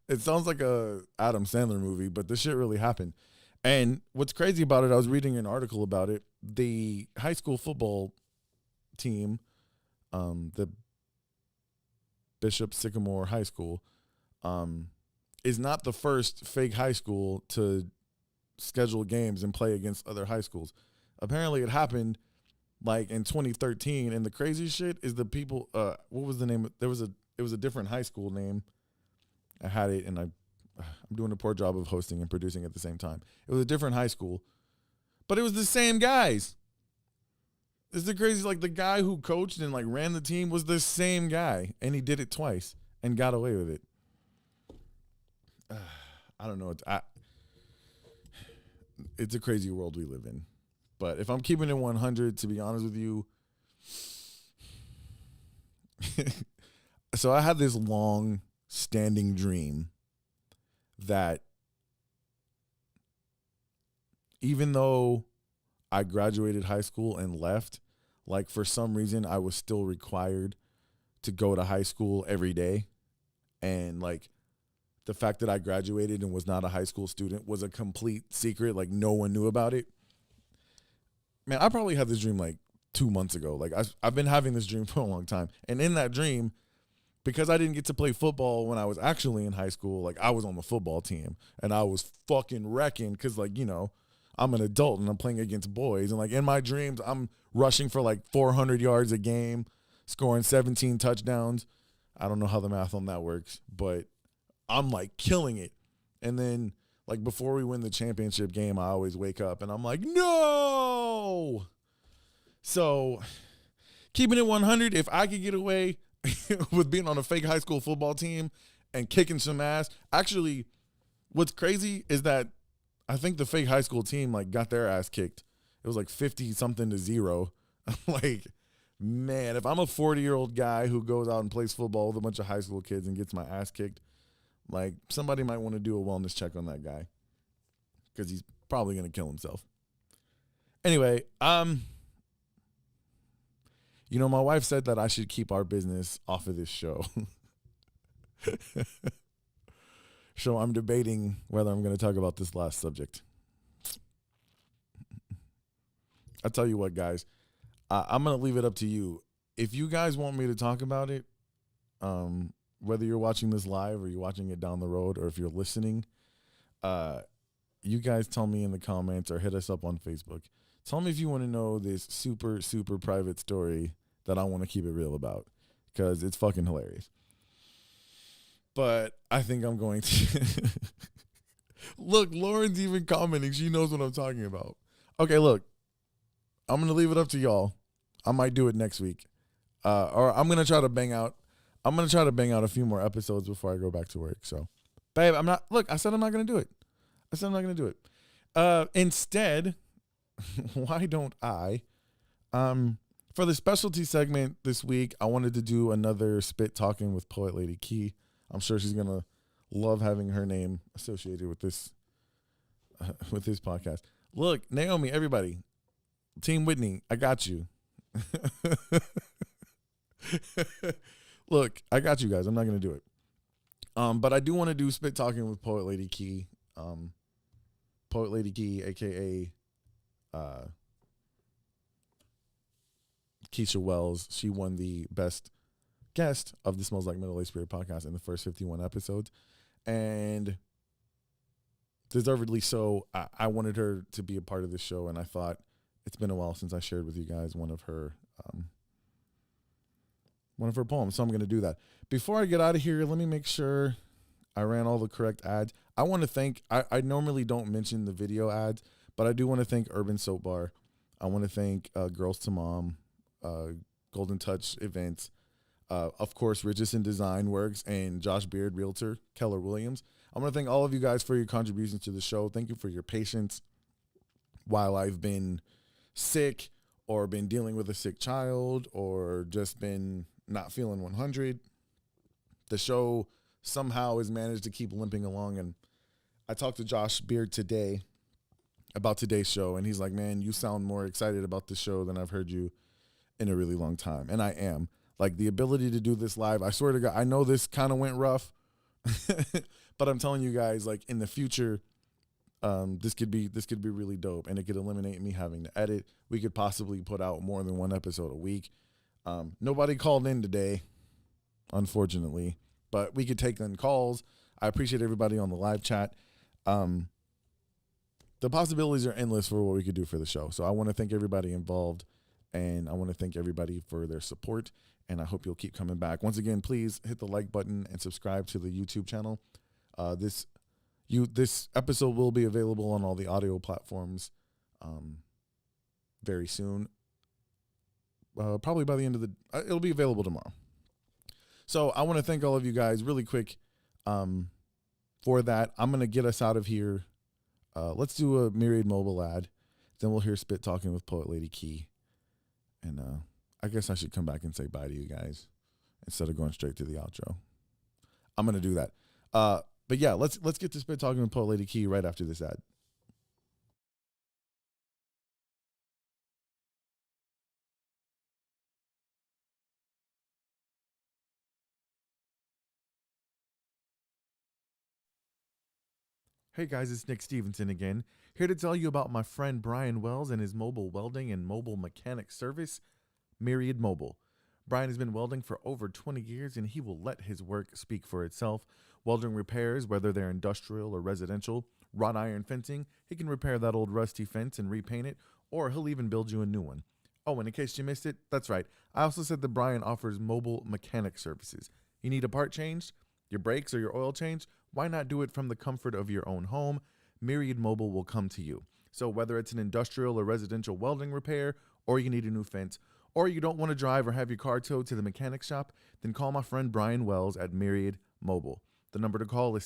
It sounds like a Adam Sandler movie, but this shit really happened. And what's crazy about it, I was reading an article about it. The high school football team, the Bishop Sycamore High School, is not the first fake high school to schedule games and play against other high schools. Apparently it happened like in 2013, and the crazy shit is the people, what was the name? It was a different high school name. I had it, and I'm doing a poor job of hosting and producing at the same time. It was a different high school, but it was the same guys. It's the crazy, like the guy who coached and like ran the team was the same guy, and he did it twice and got away with it. I don't know. It's a crazy world we live in. But if I'm keeping it 100, to be honest with you, so I had this long standing dream that even though I graduated high school and left, like for some reason I was still required to go to high school every day. And like the fact that I graduated and was not a high school student was a complete secret. Like no one knew about it. Man, I probably had this dream like 2 months ago. Like I've been having this dream for a long time. And in that dream, because I didn't get to play football when I was actually in high school, like I was on the football team and I was fucking wrecking because like, you know, I'm an adult and I'm playing against boys. And like in my dreams, I'm rushing for like 400 yards a game, scoring 17 touchdowns. I don't know how the math on that works, but I'm like killing it. And then like before we win the championship game, I always wake up and I'm like, no. So keeping it 100, if I could get away with being on a fake high school football team and kicking some ass. Actually, what's crazy is that I think the fake high school team like got their ass kicked. It was like 50-something-0. Like, man, if I'm a 40-year-old guy who goes out and plays football with a bunch of high school kids and gets my ass kicked, like somebody might want to do a wellness check on that guy because he's probably going to kill himself. Anyway, you know, my wife said that I should keep our business off of this show. So I'm debating whether I'm going to talk about this last subject. I'll tell you what, guys. I'm going to leave it up to you. If you guys want me to talk about it, whether you're watching this live or you're watching it down the road or if you're listening, you guys tell me in the comments or hit us up on Facebook. Tell me if you want to know this super, super private story that I want to keep it real about because it's fucking hilarious. But I think I'm going to. Look, Lauren's even commenting. She knows what I'm talking about. Okay, look. I'm going to leave it up to y'all. I might do it next week. Or I'm going to try to bang out a few more episodes before I go back to work. So, babe, I said I'm not going to do it. Instead, why don't I, For the specialty segment this week, I wanted to do another spit talking with Poet Lady Key. I'm sure she's gonna love having her name associated with this podcast. Look, Naomi, everybody, Team Whitney, I got you. Look, I got you guys. I'm not gonna do it. But I do want to do spit talking with Poet Lady Key. Poet Lady Key, aka Keisha Wells. She won the best guest of the Smells Like Middle Aged Spirit podcast in the first 51 episodes. And deservedly so. I wanted her to be a part of this show, and I thought it's been a while since I shared with you guys one of her poems, so I'm going to do that. Before I get out of here, let me make sure I ran all the correct ads. I want to thank, I normally don't mention the video ads, but I do want to thank Urban Soap Bar. I want to thank Girls to Mom, Golden Touch Events, of course, Richardson Design Works, and Josh Beard, Realtor, Keller Williams. I want to thank all of you guys for your contributions to the show. Thank you for your patience while I've been sick or been dealing with a sick child or just been not feeling 100. The show somehow has managed to keep limping along. And I talked to Josh Beard today about today's show, and he's like, man, you sound more excited about the show than I've heard you in a really long time. And I am. Like, the ability to do this live, I swear to God, I know this kind of went rough, but I'm telling you guys, like, in the future, this could be really dope, and it could eliminate me having to edit. We could possibly put out more than one episode a week. Nobody called in today, unfortunately, but we could take in calls. I appreciate everybody on the live chat. The possibilities are endless for what we could do for the show. So I want to thank everybody involved, and I want to thank everybody for their support, and I hope you'll keep coming back. Once again, please hit the like button and subscribe to the YouTube channel. This episode will be available on all the audio platforms very soon. Probably by the end of it'll be available tomorrow. So I want to thank all of you guys really quick for that. I'm going to get us out of here. Let's do a Myriad Mobile ad. Then we'll hear Spit Talking with Poet Lady Key. And I guess I should come back and say bye to you guys instead of going straight to the outro. I'm going to do that. But yeah, let's get to Spit Talking with Poet Lady Key right after this ad. Hey guys, it's Nick Stevenson again, here to tell you about my friend Brian Wells and his mobile welding and mobile mechanic service, Myriad Mobile. Brian has been welding for over 20 years, and he will let his work speak for itself. Welding repairs, whether they're industrial or residential, wrought iron fencing, he can repair that old rusty fence and repaint it, or he'll even build you a new one. Oh, and in case you missed it, that's right, I also said that Brian offers mobile mechanic services. You need a part changed, your brakes or your oil change? Why not do it from the comfort of your own home? Myriad Mobile will come to you. So whether it's an industrial or residential welding repair, or you need a new fence, or you don't want to drive or have your car towed to the mechanic shop, then call my friend Brian Wells at Myriad Mobile. The number to call is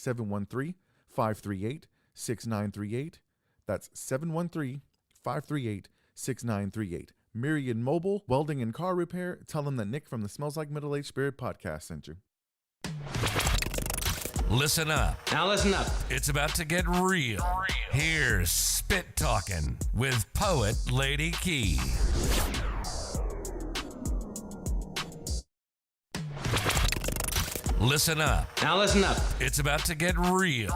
713-538-6938. That's 713-538-6938. Myriad Mobile, welding and car repair. Tell them that Nick from the Smells Like Middle Aged Spirit podcast sent you. Listen up. Now listen up. It's about to get real. Here's Spit Talking with Poet Lady Key. Listen up. Now listen up. It's about to get real.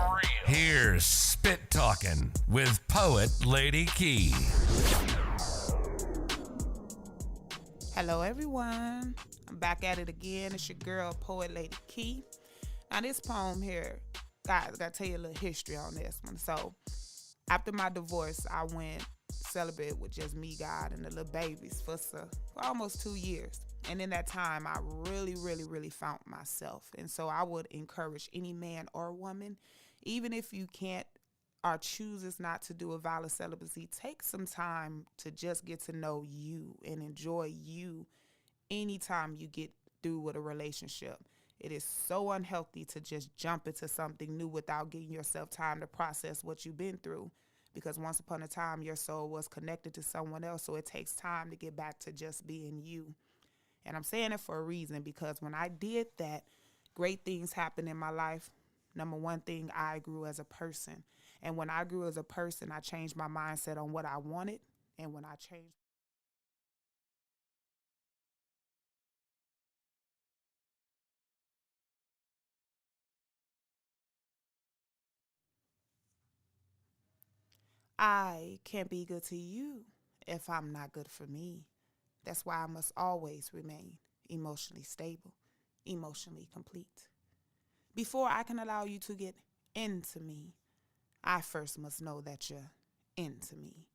Here's Spit Talking with Poet Lady Key. Hello, everyone. I'm back at it again. It's your girl, Poet Lady Key. Now, this poem here, guys, I got to tell you a little history on this one. So, after my divorce, I went celibate with just me, God, and the little babies for almost 2 years. And in that time, I really found myself. And so I would encourage any man or woman, even if you can't or chooses not to do a vow of celibacy, take some time to just get to know you and enjoy you anytime you get through with a relationship. It is so unhealthy to just jump into something new without giving yourself time to process what you've been through. because once upon a time your soul was connected to someone else, so it takes time to get back to just being you. And I'm saying it for a reason, because when I did that, great things happened in my life. Number one thing, I grew as a person. And when I grew as a person, I changed my mindset on what I wanted. And when I changed, I can't be good to you if I'm not good for me. That's why I must always remain emotionally stable, emotionally complete. Before I can allow you to get into me, I first must know that you're into me.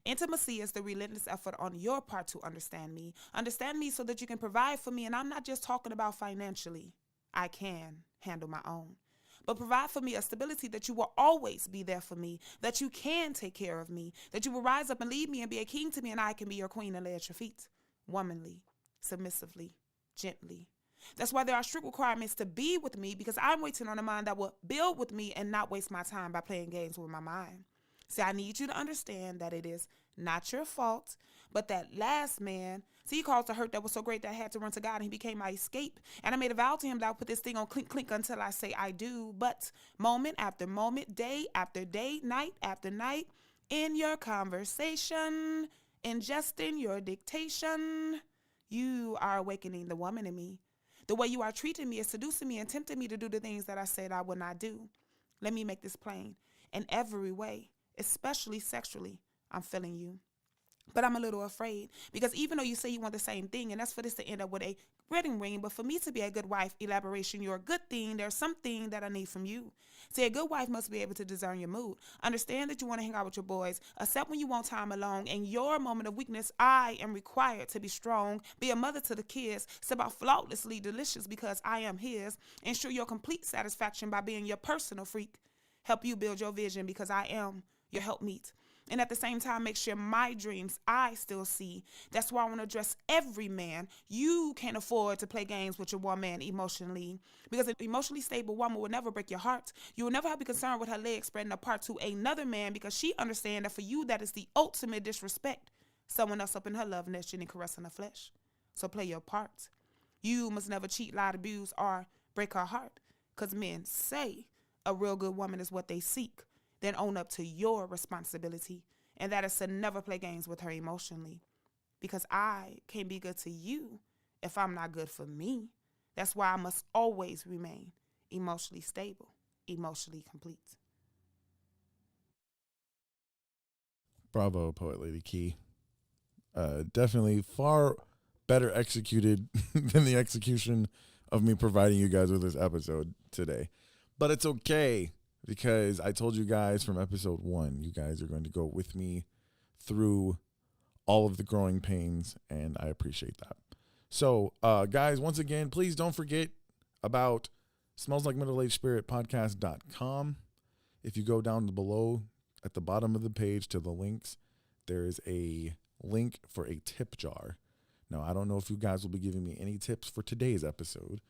Intimacy is the relentless effort on your part to understand me. Understand me so that you can provide for me. And I'm not just talking about financially. I can handle my own. But provide for me a stability that you will always be there for me, that you can take care of me, that you will rise up and lead me and be a king to me, and I can be your queen and lay at your feet, womanly, submissively, gently. That's why there are strict requirements to be with me, because I'm waiting on a mind that will build with me and not waste my time by playing games with my mind. See, I need you to understand that it is not your fault, but that last man, see, he caused a hurt that was so great that I had to run to God, and he became my escape. And I made a vow to him that I'll put this thing on clink, clink until I say I do. But moment after moment, day after day, night after night, in your conversation, ingesting your dictation, you are awakening the woman in me. The way you are treating me is seducing me and tempting me to do the things that I said I would not do. Let me make this plain. In every way, especially sexually, I'm feeling you. But I'm a little afraid, because even though you say you want the same thing, and that's for this to end up with a wedding ring, but for me to be a good wife, elaboration, you're a good thing, there's something that I need from you. See, a good wife must be able to discern your mood, understand that you want to hang out with your boys, accept when you want time alone, and your moment of weakness, I am required to be strong, be a mother to the kids, step out flawlessly delicious because I am his, ensure your complete satisfaction by being your personal freak, help you build your vision because I am your helpmeet. And at the same time, make sure my dreams I still see. That's why I want to address every man. You can't afford to play games with your woman emotionally, because an emotionally stable woman will never break your heart. You will never have to be concerned with her legs spreading apart to another man, because she understands that for you, that is the ultimate disrespect. Someone else up in her love nest and caressing her flesh. So play your part. You must never cheat, lie, abuse, or break her heart, because men say a real good woman is what they seek. Then own up to your responsibility, and that is to never play games with her emotionally, because I can't be good to you if I'm not good for me. That's why I must always remain emotionally stable, emotionally complete. Bravo, Poet Lady Key. Definitely far better executed than the execution of me providing you guys with this episode today. But it's okay, because I told you guys from episode 1, you guys are going to go with me through all of the growing pains, and I appreciate that. So, guys, once again, please don't forget about smellslikeMiddleAgedSpiritPodcast.com. If you go down below at the bottom of the page to the links, there is a link for a tip jar. Now, I don't know if you guys will be giving me any tips for today's episode.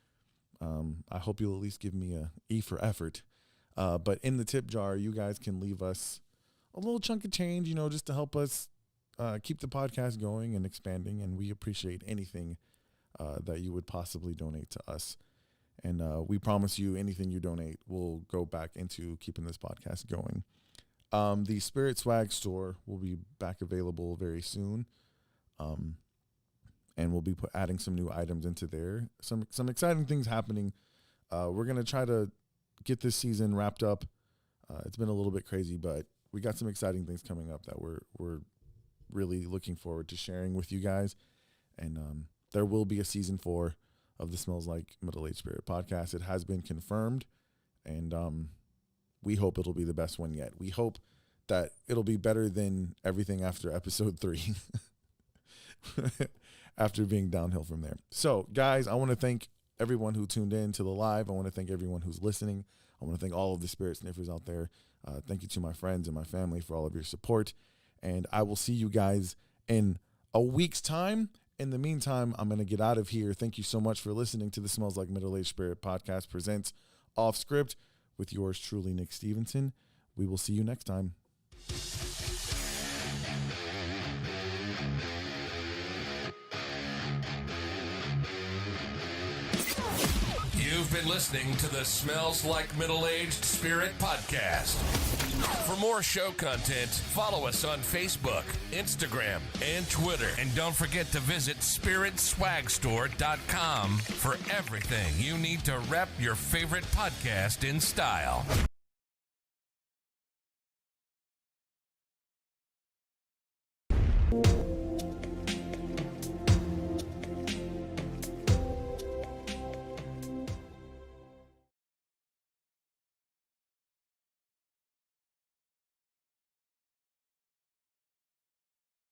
I hope you'll at least give me a E for effort. But in the tip jar, you guys can leave us a little chunk of change, just to help us keep the podcast going and expanding. And we appreciate anything that you would possibly donate to us. And we promise you anything you donate will go back into keeping this podcast going. The Spirit Swag store will be back available very soon. And we'll be adding some new items into there. Some exciting things happening. We're going to try to get this season wrapped up. It's been a little bit crazy, but we got some exciting things coming up that we're really looking forward to sharing with you guys. And there will be a season 4 of the Smells Like Middle-Aged Spirit podcast. It has been confirmed, and we hope it'll be the best one yet. We hope that it'll be better than everything after episode 3, after being downhill from there. So, guys, I want to thank everyone who tuned in to the live. I want to thank everyone who's listening. I want to thank all of the spirit sniffers out there. Thank you to my friends and my family for all of your support. And I will see you guys in a week's time. In the meantime, I'm going to get out of here. Thank you so much for listening to the Smells Like Middle-Aged Spirit podcast presents Off Script with yours truly, Nick Stevenson. We will see you next time. been listening to the Smells Like Middle-Aged Spirit podcast. For more show content, follow us on Facebook, Instagram, and Twitter. And don't forget to visit SpiritSwagStore.com for everything you need to rep your favorite podcast in style.